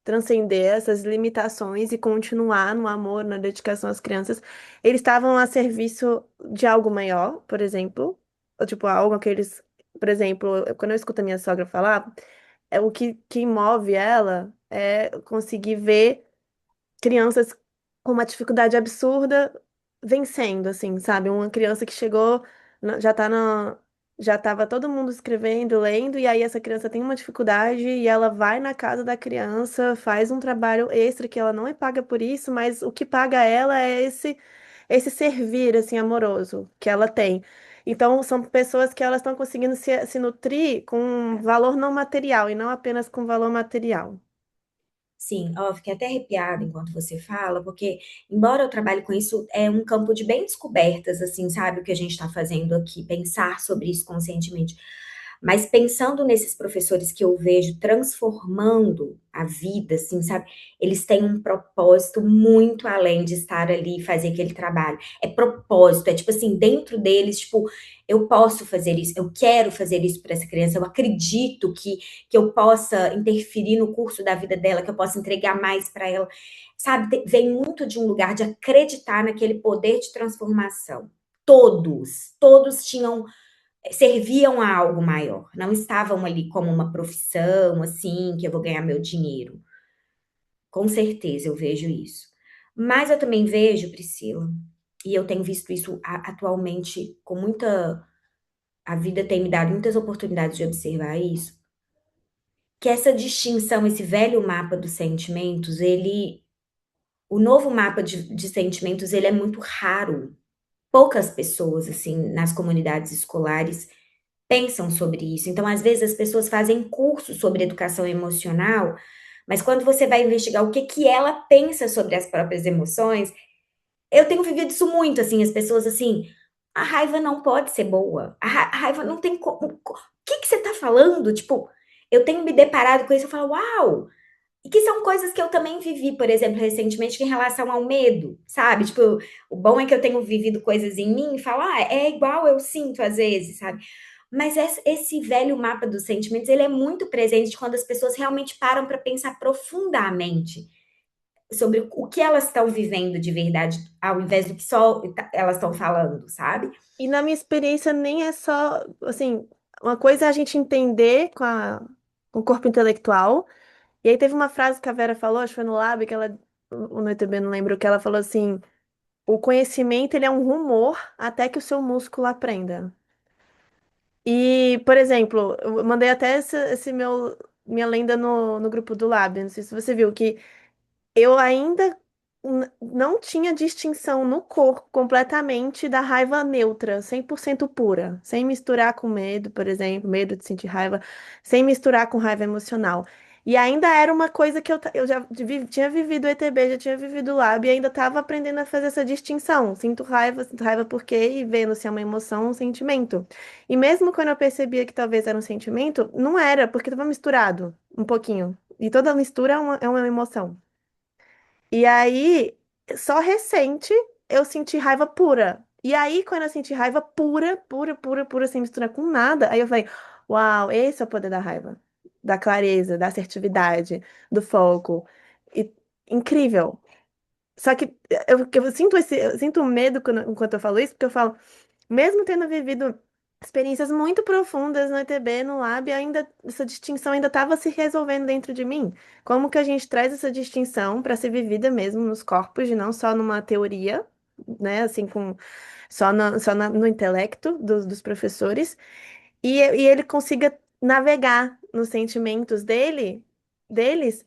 transcender essas limitações e continuar no amor, na dedicação às crianças, eles estavam a serviço de algo maior, por exemplo? Ou, tipo, algo que eles, por exemplo, quando eu escuto a minha sogra falar, é o que move ela é conseguir ver crianças com uma dificuldade absurda vencendo, assim, sabe? Uma criança que chegou, já tá na, já tava todo mundo escrevendo, lendo, e aí essa criança tem uma dificuldade e ela vai na casa da criança, faz um trabalho extra que ela não é paga por isso, mas o que paga ela é esse servir, assim, amoroso que ela tem. Então, são pessoas que elas estão conseguindo se nutrir com valor não material e não apenas com valor material. Sim, ó, fiquei até arrepiada enquanto você fala, porque, embora eu trabalhe com isso, é um campo de bem descobertas, assim, sabe, o que a gente está fazendo aqui, pensar sobre isso conscientemente. Mas pensando nesses professores que eu vejo transformando a vida, assim, sabe, eles têm um propósito muito além de estar ali e fazer aquele trabalho. É propósito, é tipo assim, dentro deles, tipo, eu posso fazer isso, eu quero fazer isso para essa criança, eu acredito que eu possa interferir no curso da vida dela, que eu possa entregar mais para ela, sabe? Vem muito de um lugar de acreditar naquele poder de transformação. Todos serviam a algo maior, não estavam ali como uma profissão, assim, que eu vou ganhar meu dinheiro. Com certeza eu vejo isso. Mas eu também vejo, Priscila, e eu tenho visto isso atualmente com muita. A vida tem me dado muitas oportunidades de observar isso, que essa distinção, esse velho mapa dos sentimentos, o novo mapa de sentimentos, ele é muito raro. Poucas pessoas, assim, nas comunidades escolares pensam sobre isso. Então, às vezes, as pessoas fazem cursos sobre educação emocional, mas quando você vai investigar o que que ela pensa sobre as próprias emoções, eu tenho vivido isso muito, assim, as pessoas, assim, a raiva não pode ser boa, a raiva não tem como, o que que você tá falando? Tipo, eu tenho me deparado com isso, eu falo, uau! E que são coisas que eu também vivi, por exemplo, recentemente, em relação ao medo, sabe? Tipo, o bom é que eu tenho vivido coisas em mim e falo, é igual eu sinto às vezes, sabe? Mas esse velho mapa dos sentimentos, ele é muito presente quando as pessoas realmente param para pensar profundamente sobre o que elas estão vivendo de verdade, ao invés do que só elas estão falando, sabe? E na minha experiência, nem é só, assim, uma coisa é a gente entender com o corpo intelectual. E aí teve uma frase que a Vera falou, acho que foi no Lab, que ela, ou no ETB, não lembro, que ela falou assim, o conhecimento, ele é um rumor até que o seu músculo aprenda. E, por exemplo, eu mandei até minha lenda no grupo do Lab, não sei se você viu, que eu ainda não tinha distinção no corpo completamente da raiva neutra, 100% pura, sem misturar com medo, por exemplo, medo de sentir raiva, sem misturar com raiva emocional. E ainda era uma coisa que eu já tinha vivido o ETB, já tinha vivido o Lab e ainda estava aprendendo a fazer essa distinção. Sinto raiva por quê? E vendo se é uma emoção ou um sentimento. E mesmo quando eu percebia que talvez era um sentimento, não era, porque estava misturado um pouquinho. E toda mistura é uma emoção. E aí, só recente, eu senti raiva pura. E aí, quando eu senti raiva pura, pura, pura, pura, sem misturar com nada, aí eu falei, uau, esse é o poder da raiva. Da clareza, da assertividade, do foco. E, incrível. Só que eu sinto medo enquanto eu falo isso, porque eu falo, mesmo tendo vivido experiências muito profundas no ETB, no Lab, ainda essa distinção ainda estava se resolvendo dentro de mim. Como que a gente traz essa distinção para ser vivida mesmo nos corpos, e não só numa teoria, né, assim, no intelecto dos professores, e ele consiga navegar nos sentimentos deles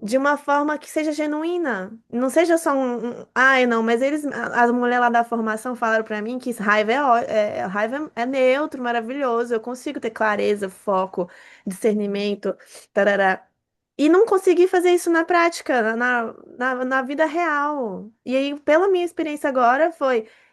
de uma forma que seja genuína. Não seja só ai, não, mas as mulheres lá da formação falaram pra mim que raiva raiva é neutro, maravilhoso. Eu consigo ter clareza, foco, discernimento, tarará. E não consegui fazer isso na prática, na vida real. E aí, pela minha experiência agora,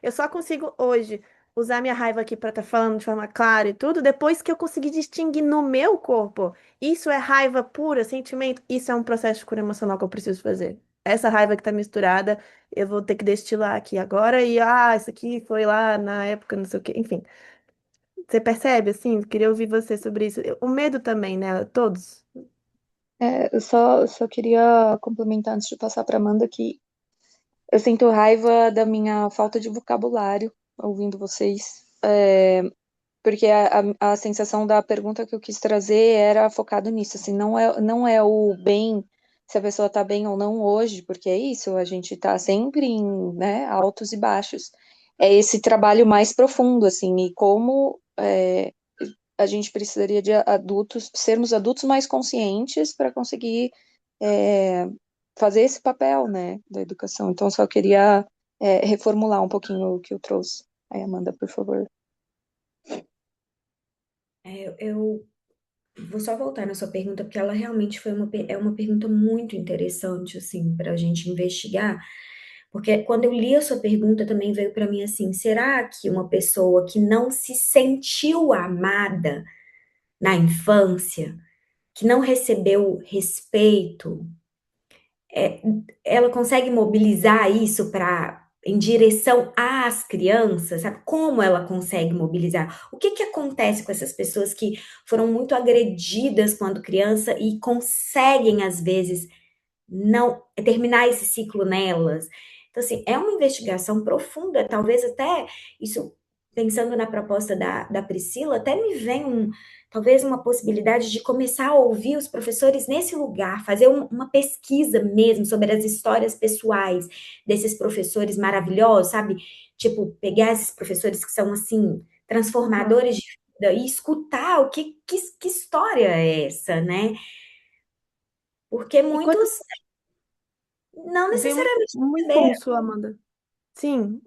eu só consigo hoje usar minha raiva aqui pra estar falando de forma clara e tudo, depois que eu consegui distinguir no meu corpo. Isso é raiva pura, sentimento. Isso é um processo de cura emocional que eu preciso fazer. Essa raiva que tá misturada, eu vou ter que destilar aqui agora e, isso aqui foi lá na época, não sei o quê. Enfim, você percebe, assim? Queria ouvir você sobre isso. O medo também, né? Todos. Eu só queria complementar antes de passar para Amanda que eu sinto raiva da minha falta de vocabulário ouvindo vocês. Porque a sensação da pergunta que eu quis trazer era focado nisso, assim, não é o bem, se a pessoa tá bem ou não hoje, porque é isso, a gente tá sempre em, né, altos e baixos. É esse trabalho mais profundo, assim, e como a gente precisaria de adultos, sermos adultos mais conscientes para conseguir é, fazer esse papel, né, da educação. Então, só queria reformular um pouquinho o que eu trouxe. Aí, Amanda, por favor. Eu vou só voltar na sua pergunta, porque ela realmente é uma pergunta muito interessante, assim, para a gente investigar. Porque quando eu li a sua pergunta, também veio para mim assim: será que uma pessoa que não se sentiu amada na infância, que não recebeu respeito, é, ela consegue mobilizar isso para em direção às crianças, sabe? Como ela consegue mobilizar? O que que acontece com essas pessoas que foram muito agredidas quando criança e conseguem às vezes não terminar esse ciclo nelas? Então assim, é uma investigação profunda, talvez até isso pensando na proposta da Priscila, até me vem talvez uma possibilidade de começar a ouvir os professores nesse lugar, fazer uma pesquisa mesmo sobre as histórias pessoais desses professores maravilhosos, sabe? Tipo, pegar esses professores que são, assim, Uhum. transformadores de vida e escutar que história é essa, né? Porque E quando muitos não veio necessariamente um saber. impulso, Amanda. Sim,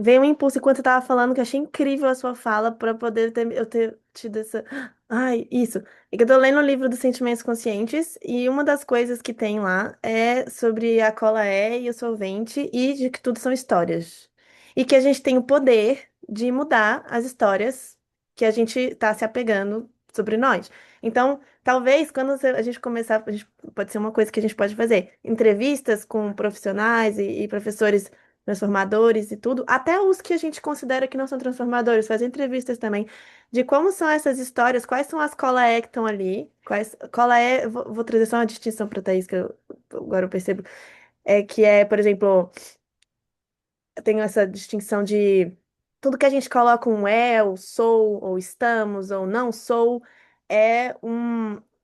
veio um impulso enquanto você tava falando que eu achei incrível a sua fala para poder eu ter tido essa. Ai, isso. É que eu tô lendo o livro dos Sentimentos Conscientes e uma das coisas que tem lá é sobre a cola é e o solvente e de que tudo são histórias. E que a gente tem o poder de mudar as histórias que a gente tá se apegando sobre nós. Então, talvez quando a gente começar, pode ser uma coisa que a gente pode fazer. Entrevistas com profissionais e professores transformadores e tudo, até os que a gente considera que não são transformadores, fazer entrevistas também de como são essas histórias, quais são as cola-é que estão ali, quais cola-é, vou trazer só uma distinção para Thaís, que agora eu percebo, é que é, por exemplo, eu tenho essa distinção de tudo que a gente coloca um é, ou sou, ou estamos, ou não sou, é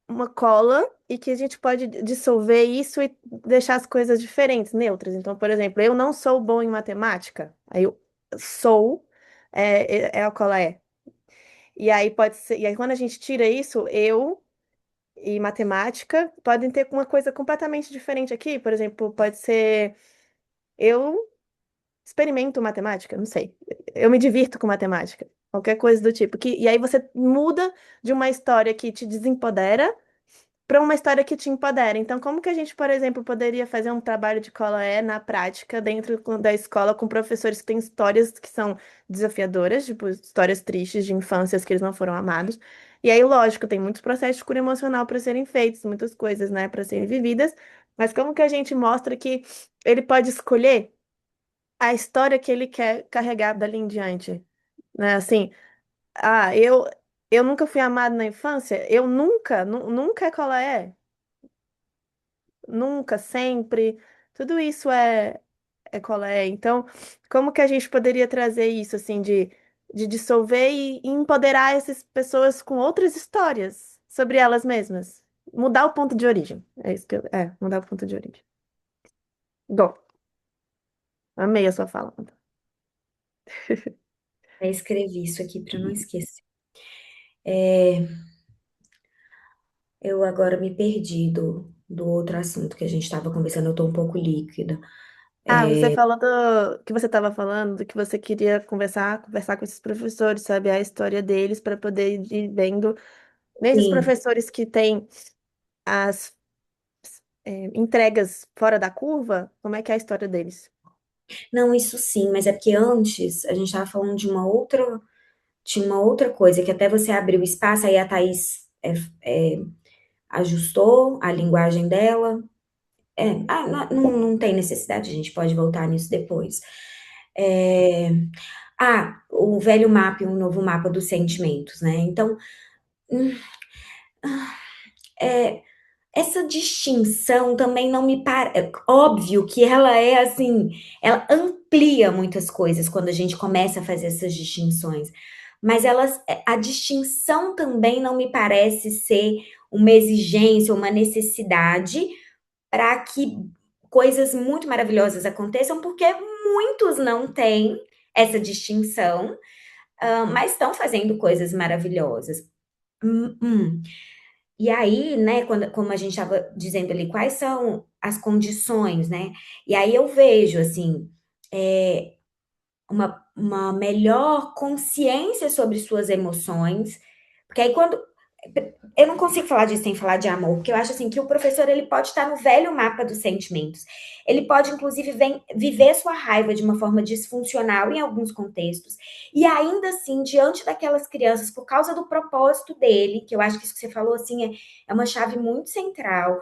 uma cola e que a gente pode dissolver isso e deixar as coisas diferentes, neutras. Então, por exemplo, eu não sou bom em matemática. Aí eu sou é a cola é. E aí pode ser, e aí quando a gente tira isso, eu e matemática podem ter uma coisa completamente diferente aqui. Por exemplo, pode ser eu experimento matemática, não sei. Eu me divirto com matemática. Qualquer coisa do tipo. E aí você muda de uma história que te desempodera para uma história que te empodera. Então, como que a gente, por exemplo, poderia fazer um trabalho de cola-é na prática dentro da escola com professores que têm histórias que são desafiadoras, tipo histórias tristes de infâncias que eles não foram amados. E aí, lógico, tem muitos processos de cura emocional para serem feitos, muitas coisas, né, para serem vividas. Mas como que a gente mostra que ele pode escolher a história que ele quer carregar dali em diante, né? Assim, ah, eu nunca fui amado na infância, eu nunca é qual é, nunca, sempre, tudo isso é qual é. Então, como que a gente poderia trazer isso assim de dissolver e empoderar essas pessoas com outras histórias sobre elas mesmas? Mudar o ponto de origem. É isso que mudar o ponto de origem. Bom, amei a sua fala. Eu escrevi isso aqui para não esquecer. Eu agora me perdi do outro assunto que a gente estava conversando, eu estou um pouco líquida. Ah, você falou do que você estava falando, do que você queria conversar com esses professores, sabe, a história deles para poder ir vendo nesses Sim, professores que têm as entregas fora da curva, como é que é a história deles? não, isso sim, mas é porque antes a gente estava falando tinha uma outra coisa, que até você abriu espaço, aí a Thaís ajustou a linguagem dela. Não tem necessidade, a gente pode voltar nisso depois. É, o velho mapa e o novo mapa dos sentimentos, né? Então, hum, é, essa distinção também não me parece. É óbvio que ela é assim, ela amplia muitas coisas quando a gente começa a fazer essas distinções. Mas a distinção também não me parece ser uma exigência, uma necessidade para que coisas muito maravilhosas aconteçam, porque muitos não têm essa distinção, mas estão fazendo coisas maravilhosas. Hum, hum. E aí, né, como a gente estava dizendo ali, quais são as condições, né? E aí eu vejo, assim, uma melhor consciência sobre suas emoções, porque aí quando. Eu não consigo falar disso sem falar de amor, porque eu acho assim que o professor ele pode estar no velho mapa dos sentimentos. Ele pode, inclusive, viver sua raiva de uma forma disfuncional em alguns contextos. E ainda assim, diante daquelas crianças, por causa do propósito dele, que eu acho que isso que você falou assim é uma chave muito central,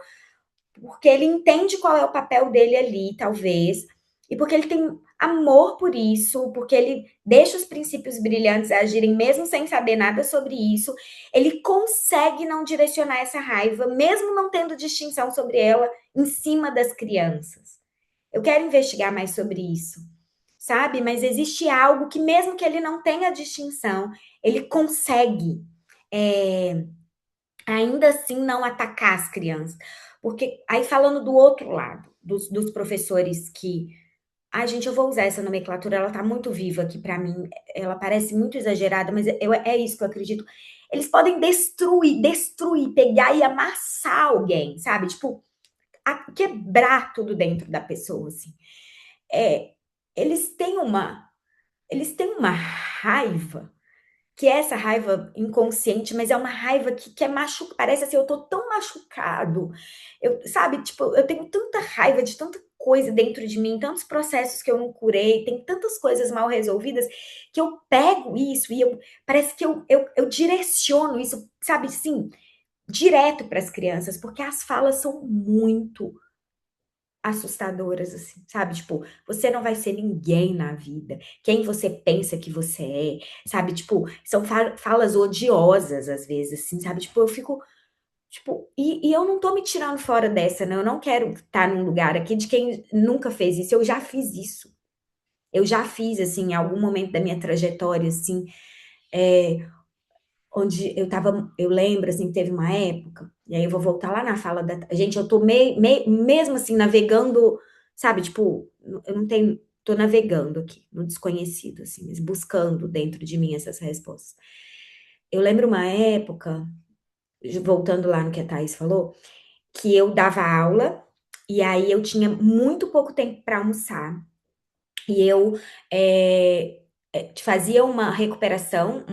porque ele entende qual é o papel dele ali, talvez, e porque ele tem amor por isso, porque ele deixa os princípios brilhantes agirem mesmo sem saber nada sobre isso, ele consegue não direcionar essa raiva, mesmo não tendo distinção sobre ela, em cima das crianças. Eu quero investigar mais sobre isso, sabe? Mas existe algo que, mesmo que ele não tenha distinção, ele consegue é, ainda assim não atacar as crianças. Porque aí falando do outro lado, dos professores que. Ai, gente, eu vou usar essa nomenclatura, ela tá muito viva aqui pra mim. Ela parece muito exagerada, mas é isso que eu acredito. Eles podem destruir, pegar e amassar alguém, sabe? Tipo, quebrar tudo dentro da pessoa, assim. É, eles têm uma, eles têm uma raiva que é essa raiva inconsciente, mas é uma raiva que é machucada. Parece assim, eu tô tão machucado. Sabe, tipo, eu tenho tanta raiva de tanta coisa dentro de mim, tantos processos que eu não curei, tem tantas coisas mal resolvidas, que eu pego isso e parece que eu direciono isso, sabe, sim, direto para as crianças, porque as falas são muito assustadoras, assim, sabe? Tipo, você não vai ser ninguém na vida. Quem você pensa que você é, sabe? Tipo, são falas odiosas às vezes, assim, sabe? Tipo, eu fico, tipo, e eu não tô me tirando fora dessa, né? Eu não quero estar num lugar aqui de quem nunca fez isso. Eu já fiz isso. Eu já fiz, assim, em algum momento da minha trajetória, assim, é, onde eu lembro, assim, teve uma época, e aí eu vou voltar lá na fala da. Gente, eu tô mesmo assim, navegando, sabe, tipo, eu não tenho. Tô navegando aqui, no desconhecido, assim, mas buscando dentro de mim essas respostas. Eu lembro uma época, voltando lá no que a Thaís falou, que eu dava aula, e aí eu tinha muito pouco tempo para almoçar, e eu fazia uma recuperação,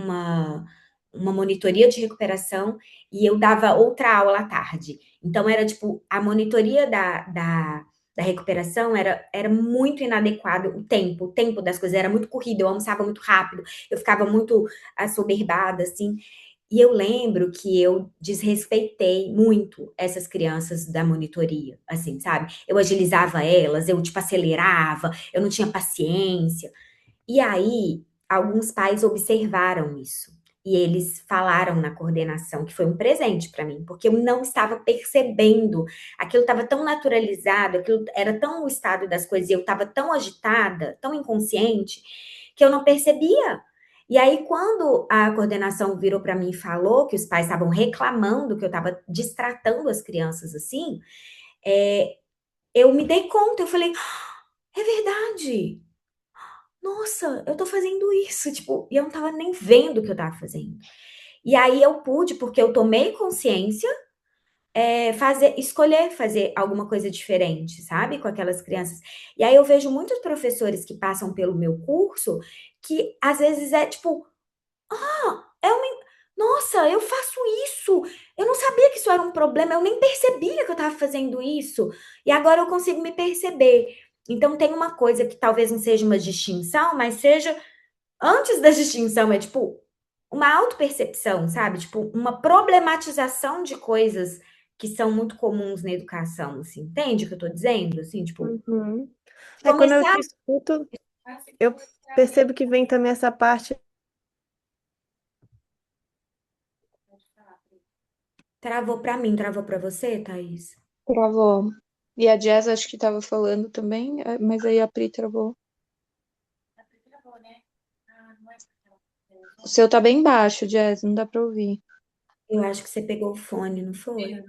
uma monitoria de recuperação, e eu dava outra aula à tarde. Então, era tipo, a monitoria da recuperação era muito inadequado, o tempo das coisas era muito corrido, eu almoçava muito rápido, eu ficava muito assoberbada, assim. E eu lembro que eu desrespeitei muito essas crianças da monitoria, assim, sabe? Eu agilizava elas, eu, tipo, acelerava, eu não tinha paciência. E aí, alguns pais observaram isso. E eles falaram na coordenação que foi um presente para mim, porque eu não estava percebendo. Aquilo estava tão naturalizado, aquilo era tão o estado das coisas, e eu estava tão agitada, tão inconsciente, que eu não percebia. E aí, quando a coordenação virou para mim e falou que os pais estavam reclamando que eu estava destratando as crianças assim, é, eu me dei conta, eu falei, é verdade. Nossa, eu tô fazendo isso, tipo, e eu não tava nem vendo o que eu tava fazendo. E aí eu pude, porque eu tomei consciência, escolher fazer alguma coisa diferente, sabe, com aquelas crianças. E aí eu vejo muitos professores que passam pelo meu curso que às vezes é tipo, nossa, eu faço isso. Eu não sabia que isso era um problema, eu nem percebia que eu estava fazendo isso. E agora eu consigo me perceber. Então tem uma coisa que talvez não seja uma distinção, mas seja antes da distinção, é tipo uma autopercepção, sabe? Tipo, uma problematização de coisas que são muito comuns na educação, assim. Entende o que eu tô dizendo? Assim, tipo, Uhum. Aí quando eu começar. te escuto, eu percebo que vem também essa parte. Travou pra mim, travou pra você, Thaís? Travou. E a Jazz acho que tava falando também, mas aí a Pri travou. O seu tá bem baixo, Jazz, não dá pra ouvir. Eu acho que você pegou o fone, não foi?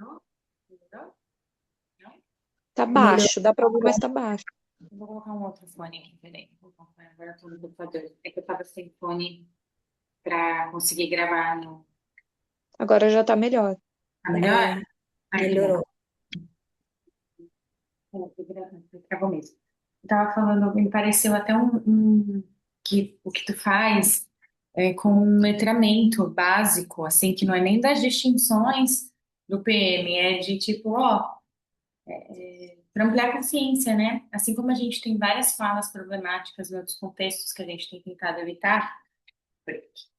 Tá Melhor. baixo, dá pra ouvir, mas tá baixo. Vou colocar um outro fone aqui, peraí. Vou colocar agora tô no computador. É que eu tava sem fone para conseguir gravar no. Agora já tá melhor. Tá melhor? Ai, que bom. Melhorou. Travou mesmo. Eu tava falando, me pareceu até que o que tu faz é com um letramento básico, assim, que não é nem das distinções do PM, é de tipo, ó, para ampliar a consciência, né? Assim como a gente tem várias falas problemáticas em outros contextos que a gente tem tentado evitar,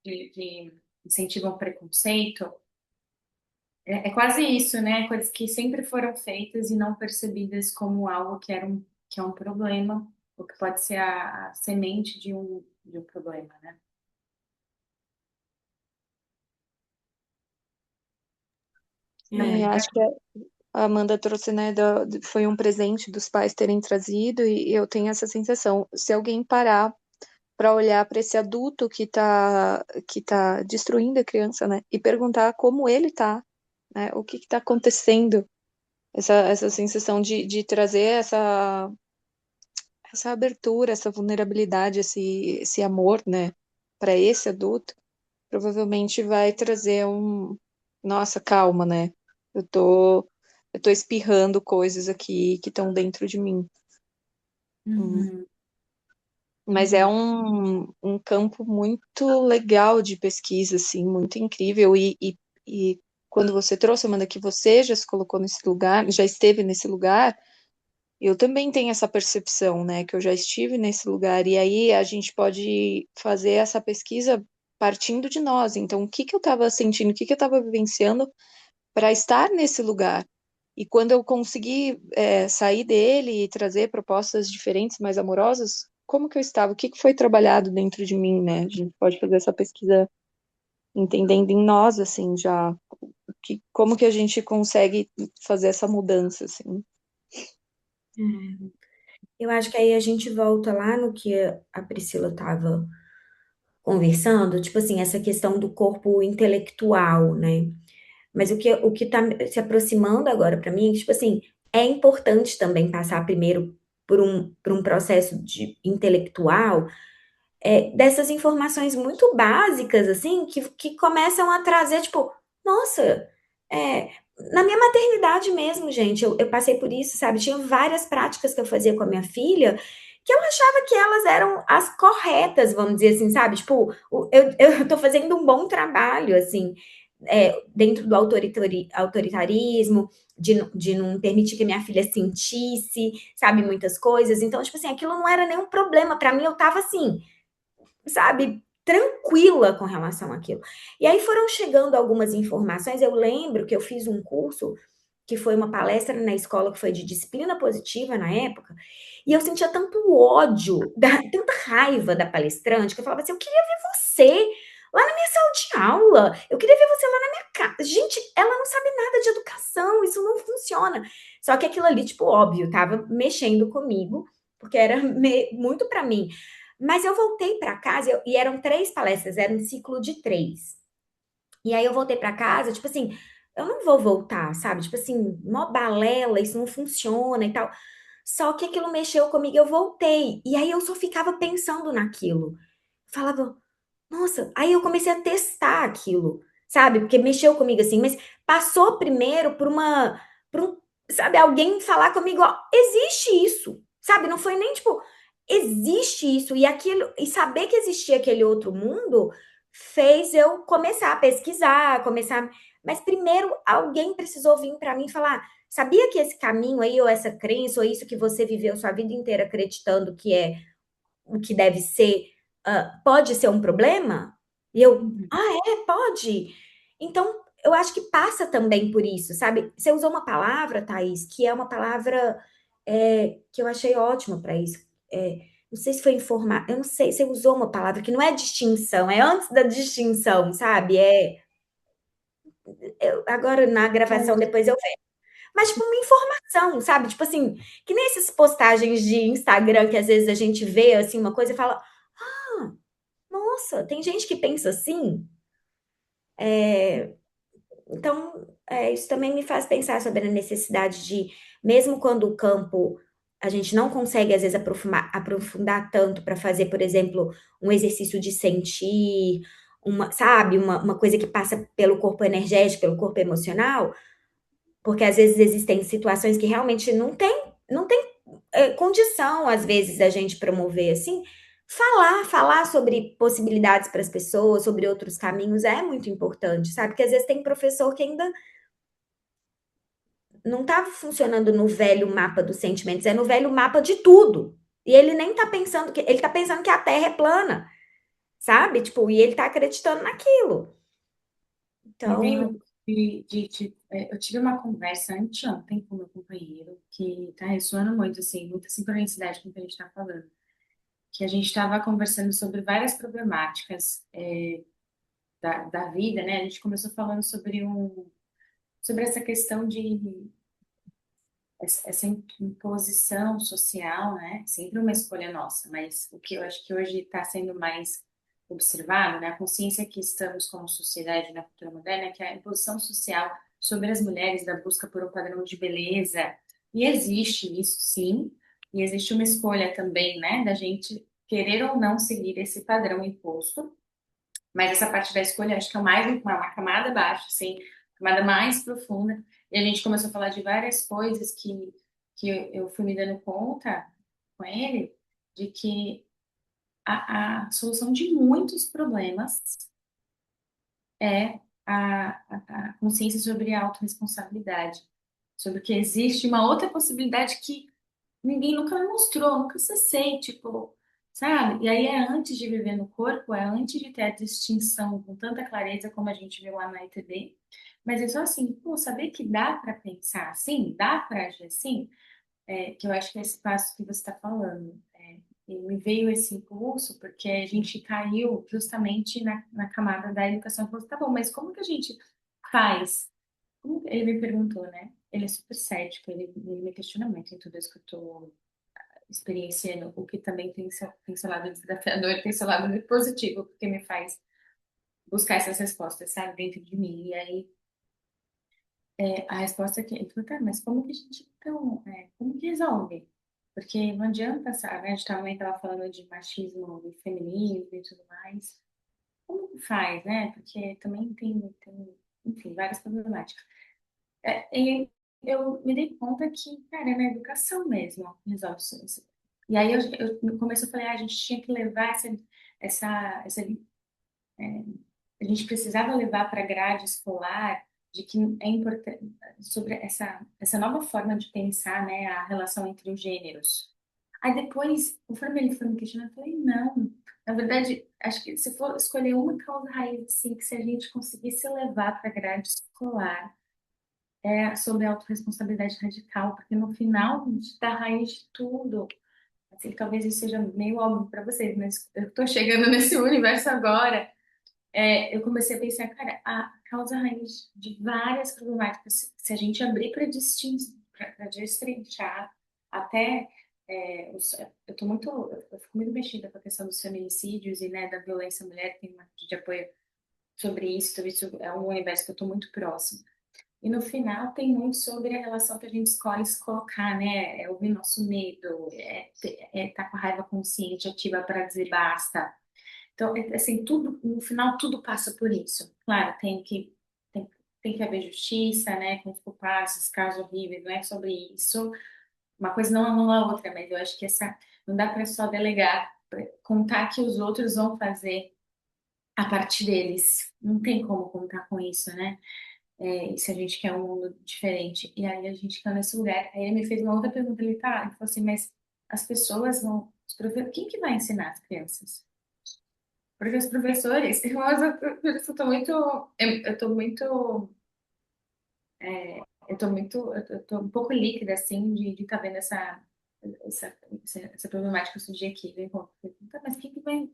que incentivam preconceito, é quase isso, né? Coisas que sempre foram feitas e não percebidas como algo que é um problema, ou que pode ser a semente de um problema, né? É. Acho que a Amanda trouxe, né, foi um presente dos pais terem trazido, e eu tenho essa sensação, se alguém parar para olhar para esse adulto que tá destruindo a criança, né, e perguntar como ele tá, né, o que está acontecendo, essa sensação de trazer essa abertura, essa vulnerabilidade, esse amor, né, para esse adulto, provavelmente vai trazer nossa, calma, né? Eu tô, eu tô espirrando coisas aqui que estão dentro de mim. Hum. Uhum. Mas é um campo muito legal de pesquisa, assim, muito incrível. E quando você trouxe, Amanda, que você já se colocou nesse lugar, já esteve nesse lugar, eu também tenho essa percepção, né, que eu já estive nesse lugar, e aí a gente pode fazer essa pesquisa partindo de nós. Então, o que que eu estava sentindo, o que que eu estava vivenciando para estar nesse lugar? E quando eu consegui sair dele e trazer propostas diferentes, mais amorosas, como que eu estava? O que que foi trabalhado dentro de mim, né? A gente pode fazer essa pesquisa entendendo em nós, assim, já, como que a gente consegue fazer essa mudança, assim. Eu acho que aí a gente volta lá no que a Priscila estava conversando, tipo assim, essa questão do corpo intelectual, né? Mas o que tá se aproximando agora para mim, tipo assim, é importante também passar primeiro por um processo de intelectual, dessas informações muito básicas, assim, que começam a trazer, tipo, nossa, é, na minha maternidade mesmo, gente, eu passei por isso, sabe? Tinha várias práticas que eu fazia com a minha filha que eu achava que elas eram as corretas, vamos dizer assim, sabe? Tipo, eu tô fazendo um bom trabalho, assim, dentro do autoritarismo, de não permitir que minha filha sentisse, sabe, muitas coisas. Então, tipo assim, aquilo não era nenhum problema. Para mim, eu tava assim, sabe, tranquila com relação àquilo. E aí foram chegando algumas informações. Eu lembro que eu fiz um curso que foi uma palestra na escola que foi de disciplina positiva na época, e eu sentia tanto ódio, tanta raiva da palestrante, que eu falava assim: eu queria ver você lá na minha sala de aula, eu queria ver você lá na minha casa. Gente, ela não sabe nada de educação, isso não funciona. Só que aquilo ali, tipo, óbvio, tava mexendo comigo, porque era muito para mim. Mas eu voltei para casa, e eram 3 palestras, era um ciclo de 3. E aí eu voltei para casa, tipo assim, eu não vou voltar, sabe? Tipo assim, mó balela, isso não funciona e tal. Só que aquilo mexeu comigo, eu voltei. E aí eu só ficava pensando naquilo. Falava, nossa, aí eu comecei a testar aquilo, sabe? Porque mexeu comigo assim, mas passou primeiro por um, sabe, alguém falar comigo, ó, existe isso, sabe? Não foi nem tipo, existe isso, e aquilo, e saber que existia aquele outro mundo fez eu começar a pesquisar, mas primeiro alguém precisou vir para mim e falar, sabia que esse caminho aí, ou essa crença, ou isso que você viveu sua vida inteira acreditando que é o que deve ser, pode ser um problema? E eu, pode. Então, eu acho que passa também por isso, sabe? Você usou uma palavra, Thaís, que é uma palavra que eu achei ótima para isso. Não sei se foi informar, eu não sei, você usou uma palavra que não é distinção, é antes da distinção, sabe? Agora na gravação depois eu vejo. Mas, tipo, uma informação, sabe? Tipo assim, que nem essas postagens de Instagram que às vezes a gente vê, assim, uma coisa e fala, nossa, tem gente que pensa assim. Então, isso também me faz pensar sobre a necessidade de, mesmo quando o campo a gente não consegue, às vezes, aprofundar tanto para fazer, por exemplo, um exercício de sentir, sabe, uma coisa que passa pelo corpo energético, pelo corpo emocional, porque às vezes existem situações que realmente não tem condição, às vezes, da gente promover assim. Falar sobre possibilidades para as pessoas, sobre outros caminhos é muito importante, sabe? Porque às vezes tem professor que ainda não tá funcionando no velho mapa dos sentimentos, é no velho mapa de tudo. E ele nem tá pensando ele tá pensando que a Terra é plana, sabe? Tipo, e ele tá acreditando naquilo. Eu Então, lembro eu tive uma conversa anteontem com meu companheiro que está ressoando muito, assim, muita sincronicidade com o que a gente está falando. Que a gente estava conversando sobre várias problemáticas da vida, né? A gente começou falando sobre essa questão essa imposição social, né? Sempre uma escolha nossa, mas o que eu acho que hoje está sendo mais observado, né? A consciência que estamos como sociedade na cultura moderna é que a imposição social sobre as mulheres da busca por um padrão de beleza, e existe isso sim, e existe uma escolha também, né, da gente querer ou não seguir esse padrão imposto, mas essa parte da escolha acho que é mais uma camada abaixo, assim, camada mais profunda. E a gente começou a falar de várias coisas que eu fui me dando conta com ele, de que a solução de muitos problemas é a consciência sobre a autorresponsabilidade, sobre que existe uma outra possibilidade que ninguém nunca me mostrou, nunca acessei, tipo, sabe? E aí é antes de viver no corpo, é antes de ter a distinção com tanta clareza como a gente viu lá na ITB. Mas é só assim, pô, saber que dá para pensar assim, dá para agir assim, que eu acho que é esse passo que você está falando. E me veio esse impulso porque a gente caiu justamente na camada da educação. Falou, tá bom, mas como que a gente faz? Ele me perguntou, né? Ele é super cético, ele me questiona muito em tudo isso que eu tô experienciando, o que também tem seu lado desafiador, tem seu lado muito positivo, porque me faz buscar essas respostas, sabe, dentro de mim. E aí, a resposta que ele falou, tá, mas como que a gente, então, como que resolve? Porque não adianta, sabe, a gente também estava falando de machismo e feminismo e tudo mais. Como que faz, né? Porque também tem enfim, várias problemáticas. E eu me dei conta que, cara, é na educação mesmo resolve isso. E aí no começo eu falei, a gente tinha que levar essa a gente precisava levar para a grade escolar de que é importante sobre essa nova forma de pensar, né, a relação entre os gêneros. Aí depois, conforme ele foi me questionando, eu falei, não. Na verdade, acho que se for escolher uma causa raiz, assim, que se a gente conseguisse levar para a grade escolar, é sobre a autorresponsabilidade radical, porque no final da raiz de tudo, assim, talvez isso seja meio óbvio para vocês, mas eu estou chegando nesse universo agora, eu comecei a pensar, cara, a causa raiz de várias problemáticas, se a gente abrir para destrinchar, até eu tô muito, eu fico muito mexida com a questão dos feminicídios e, né, da violência à mulher, tem uma rede de apoio sobre isso, tudo isso é um universo que eu tô muito próximo. E no final tem muito sobre a relação que a gente escolhe se colocar, né? É ouvir nosso medo, tá com a raiva consciente, ativa para dizer basta. Então, assim, tudo, no final, tudo passa por isso. Claro, tem que haver justiça, né, com os culpados, esses casos horríveis, não é sobre isso. Uma coisa não anula a outra, mas eu acho que não dá para só delegar, contar que os outros vão fazer a parte deles. Não tem como contar com isso, né? E se a gente quer um mundo diferente. E aí a gente está nesse lugar. Aí ele me fez uma outra pergunta, ele falou assim, mas as pessoas vão, quem que vai ensinar as crianças? Porque os professores, eu tô muito, eu tô muito, eu tô um pouco líquida, assim, de estar vendo essa, essa problemática surgir aqui. Vem com, tá, mas quem que vai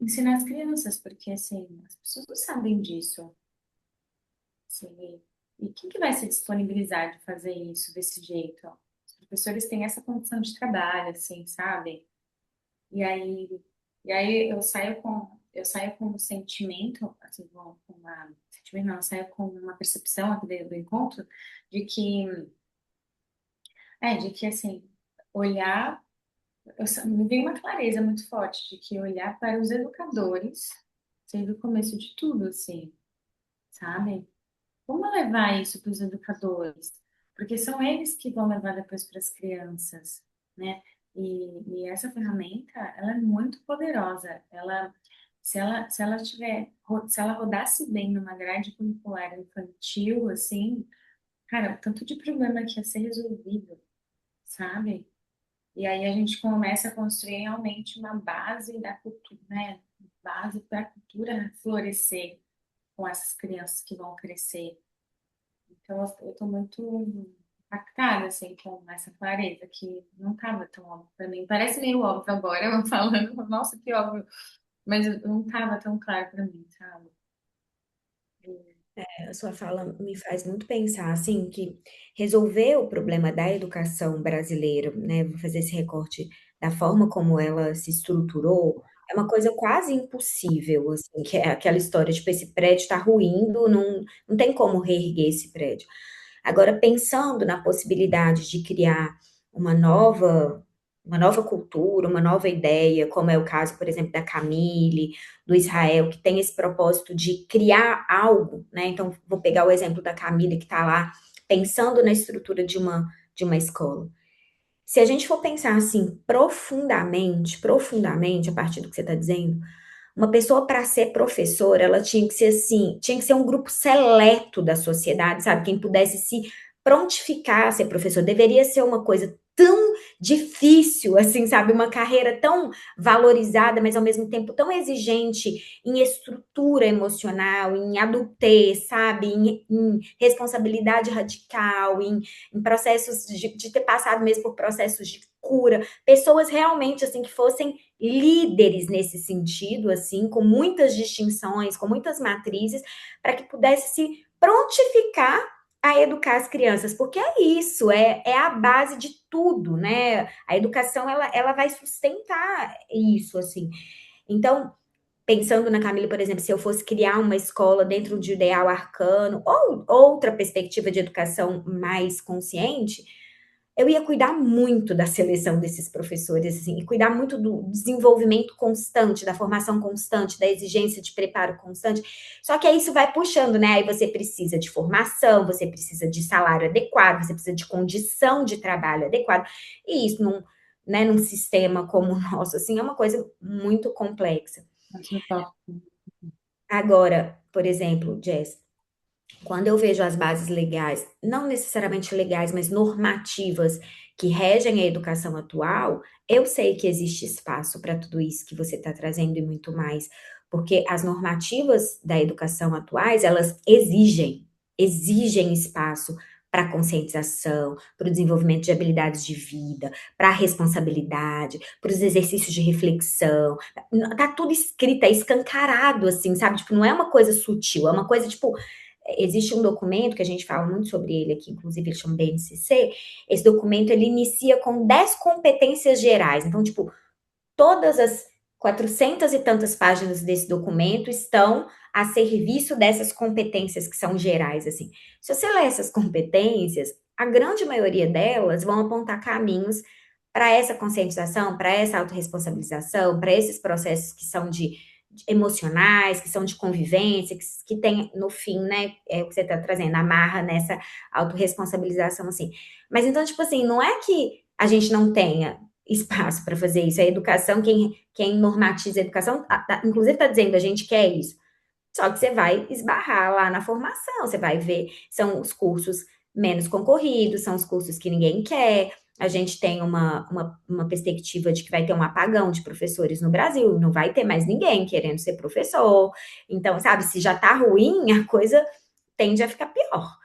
ensinar as crianças? Porque, assim, as pessoas não sabem disso. Assim, e quem que vai se disponibilizar de fazer isso desse jeito? Os professores têm essa condição de trabalho, assim, sabe? E aí, eu saio com um sentimento, assim, com uma, sentimento não, eu saio com uma percepção aqui do encontro de que, assim, olhar, me veio uma clareza muito forte de que olhar para os educadores seja o começo de tudo, assim, sabe? Como levar isso para os educadores? Porque são eles que vão levar depois para as crianças, né? E essa ferramenta, ela é muito poderosa. Se ela rodasse bem numa grade curricular infantil, assim, cara, o tanto de problema que ia ser resolvido, sabe? E aí a gente começa a construir realmente uma base da cultura, né? Base para a cultura florescer com essas crianças que vão crescer. Então, eu estou muito impactada, assim, com essa clareza, que não estava tão óbvio para mim. Parece meio óbvio agora, eu falando, nossa, que óbvio, mas não estava tão claro para mim, sabe? a sua fala me faz muito pensar, assim, que resolver o problema da educação brasileira, né, vou fazer esse recorte da forma como ela se estruturou, é uma coisa quase impossível, assim, que é aquela história, tipo, esse prédio está ruindo, não tem como reerguer esse prédio. Agora, pensando na possibilidade de criar uma nova, uma nova cultura, uma nova ideia, como é o caso, por exemplo, da Camille, do Israel, que tem esse propósito de criar algo, né? Então, vou pegar o exemplo da Camille, que está lá pensando na estrutura de uma escola. Se a gente for pensar assim, profundamente, a partir do que você está dizendo, uma pessoa para ser professora, ela tinha que ser assim, tinha que ser um grupo seleto da sociedade, sabe? Quem pudesse se prontificar a ser professor. Deveria ser uma coisa tão difícil, assim, sabe? Uma carreira tão valorizada, mas ao mesmo tempo tão exigente em estrutura emocional, em adultez, sabe? Em responsabilidade radical, em processos de ter passado mesmo por processos de cura. Pessoas realmente, assim, que fossem líderes nesse sentido, assim, com muitas distinções, com muitas matrizes, para que pudesse se prontificar a educar as crianças, porque é isso, é a base de tudo, né? A educação, ela vai sustentar isso, assim. Então, pensando na Camila, por exemplo, se eu fosse criar uma escola dentro de um ideal arcano, ou outra perspectiva de educação mais consciente, eu ia cuidar muito da seleção desses professores, assim, e cuidar muito do desenvolvimento constante, da formação constante, da exigência de preparo constante. Só que aí isso vai puxando, né? Aí você precisa de formação, você precisa de salário adequado, você precisa de condição de trabalho adequada. E isso num sistema como o nosso, assim, é uma coisa muito complexa. Acho top. Agora, por exemplo, Jess, quando eu vejo as bases legais, não necessariamente legais, mas normativas que regem a educação atual, eu sei que existe espaço para tudo isso que você está trazendo e muito mais, porque as normativas da educação atuais, elas exigem espaço para a conscientização, para o desenvolvimento de habilidades de vida, para a responsabilidade, para os exercícios de reflexão. Tá tudo escrito, é escancarado, assim, sabe? Tipo, não é uma coisa sutil, é uma coisa, tipo, existe um documento que a gente fala muito sobre ele aqui, inclusive ele chama BNCC. Esse documento ele inicia com 10 competências gerais. Então, tipo, todas as 400 e tantas páginas desse documento estão a serviço dessas competências que são gerais, assim. Se você ler essas competências, a grande maioria delas vão apontar caminhos para essa conscientização, para essa autorresponsabilização, para esses processos que são de emocionais, que são de convivência, que tem no fim, né, é o que você está trazendo, amarra nessa autorresponsabilização, assim. Mas então, tipo assim, não é que a gente não tenha espaço para fazer isso. A educação, quem normatiza a educação, inclusive está dizendo a gente quer isso. Só que você vai esbarrar lá na formação, você vai ver, são os cursos menos concorridos, são os cursos que ninguém quer. A gente tem uma perspectiva de que vai ter um apagão de professores no Brasil, não vai ter mais ninguém querendo ser professor. Então, sabe, se já tá ruim, a coisa tende a ficar pior.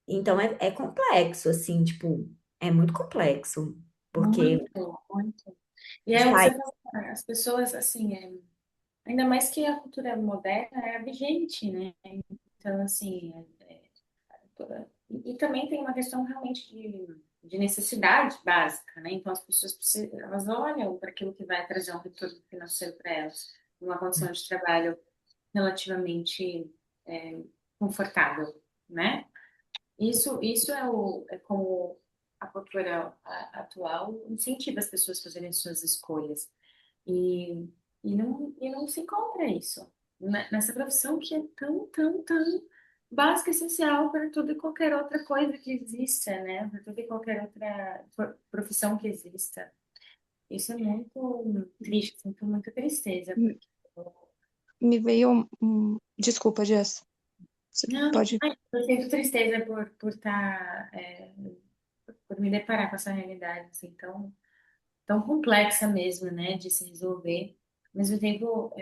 Então, é complexo, assim, tipo, é muito complexo, porque Muito, muito. E os é o que pais. você falou, as pessoas, assim, ainda mais que a cultura moderna é vigente, né? Então, assim, e também tem uma questão realmente de necessidade básica, né? Então, as pessoas precisam, elas olham para aquilo que vai trazer um retorno financeiro para elas, uma condição de trabalho relativamente é, confortável, né? Isso é como a cultura atual incentiva as pessoas a fazerem suas escolhas. E, e não se encontra isso nessa profissão que é tão, tão, tão básica, essencial para toda e qualquer outra coisa que exista, né? Para toda e qualquer outra profissão que exista. Isso é muito triste, sinto muita tristeza, porque Me veio Desculpa, Jess. Você não, pode. eu sinto tristeza por me deparar com essa realidade assim, tão complexa mesmo, né, de se resolver. Ao mesmo tempo,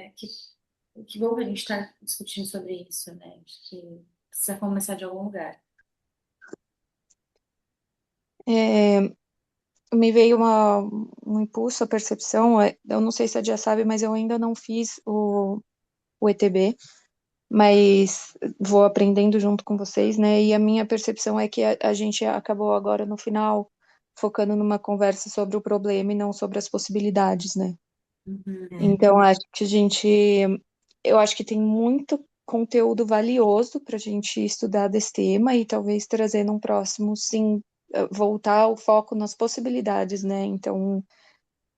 que bom que a gente está discutindo sobre isso, né? Acho que precisa começar de algum lugar. É, Me veio um impulso, a percepção. Eu não sei se a Jess sabe, mas eu ainda não fiz o ETB. mas vou aprendendo junto com vocês, né? E a minha percepção é que a gente acabou agora no final focando numa conversa sobre o problema e não sobre as possibilidades, né? Uhum. Então, eu acho que tem muito conteúdo valioso para a gente estudar desse tema e talvez trazer num próximo, sim, voltar o foco nas possibilidades, né? Então,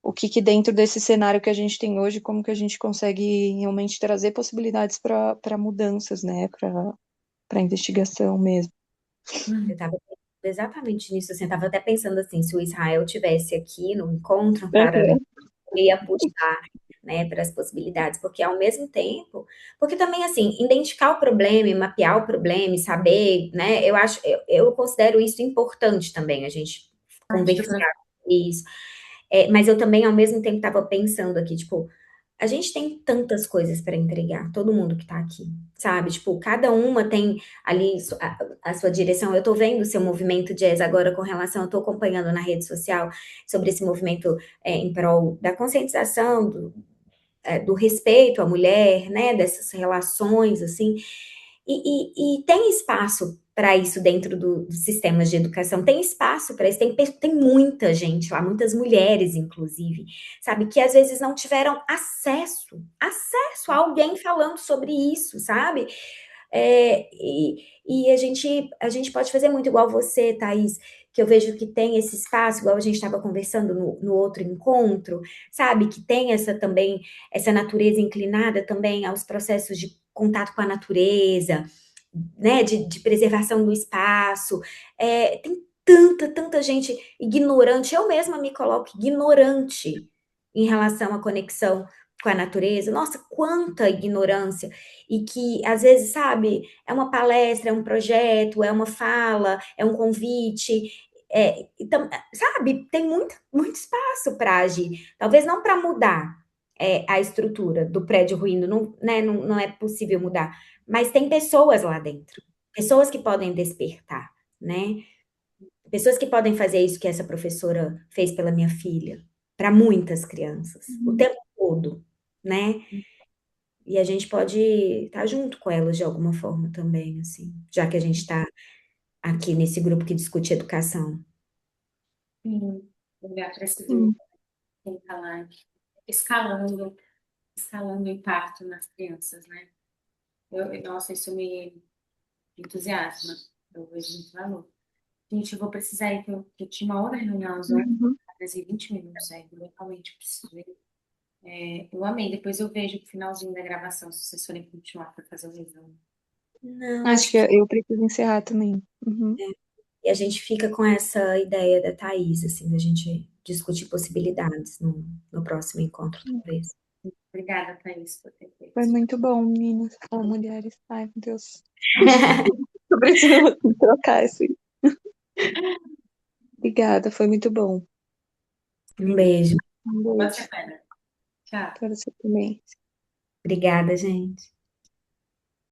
o que que dentro desse cenário que a gente tem hoje, como que a gente consegue realmente trazer possibilidades para mudanças, né? Para investigação mesmo. Eu estava exatamente nisso, assim, eu estava até pensando assim, se o Israel tivesse aqui no encontro, para Uhum. ia puxar, né, para as possibilidades, porque ao mesmo tempo, porque também assim, identificar o problema, e mapear o problema, e saber, né, eu considero isso importante também, a gente Parte do conversar sobre isso. Mas eu também ao mesmo tempo estava pensando aqui, tipo, a gente tem tantas coisas para entregar, todo mundo que está aqui, sabe? Tipo, cada uma tem ali a sua direção. Eu tô vendo o seu movimento jazz agora com relação, eu tô acompanhando na rede social sobre esse movimento em prol da conscientização, do respeito à mulher, né? Dessas relações, assim. E tem espaço para isso dentro dos sistemas de educação, tem espaço para isso, tem muita gente lá, muitas mulheres, inclusive, sabe, que às vezes não tiveram acesso a alguém falando sobre isso, sabe? E a gente pode fazer muito igual você, Thaís, que eu vejo que tem esse espaço, igual a gente estava conversando no outro encontro, sabe? Que tem essa também, essa natureza inclinada também aos processos de contato com a natureza, né? De preservação do espaço. Tem tanta gente ignorante, eu mesma me coloco ignorante em relação à conexão com a natureza. Nossa, quanta ignorância! E que, às vezes, sabe, é uma palestra, é um projeto, é uma fala, é um convite. Então, sabe, tem muito espaço para agir. Talvez não para mudar a estrutura do prédio ruído, não, né, não é possível mudar, mas tem pessoas lá dentro, pessoas que podem despertar, né? Pessoas que podem fazer isso que essa professora fez pela minha filha, para muitas crianças, o tempo todo, né? E a gente pode estar junto com elas de alguma forma também, assim, já que a gente está aqui nesse grupo que discute educação. Sim, olhar para esse Sim. grupo, tem que falar, escalando o impacto nas crianças, né? Nossa, isso me entusiasma. Eu vejo muito valor. Gente, eu vou precisar ir, que eu tinha uma outra reunião às 11, Uhum. atrasei 20 minutos aí, eu realmente preciso ir. Eu amei, depois eu vejo o finalzinho da gravação, se vocês forem continuar para fazer o resumo. Não, Acho acho que que eu preciso encerrar também. Uhum. e a gente fica com essa ideia da Thaís, assim, da gente discutir possibilidades no próximo encontro, talvez. Obrigada, Thaís, por ter feito Foi isso. muito bom, meninas. Ou mulheres. Ai, meu Deus. Eu preciso trocar esse. Obrigada, foi muito bom. Um beijo. Um Boa beijo semana. Tchau. para você também. Obrigada, gente.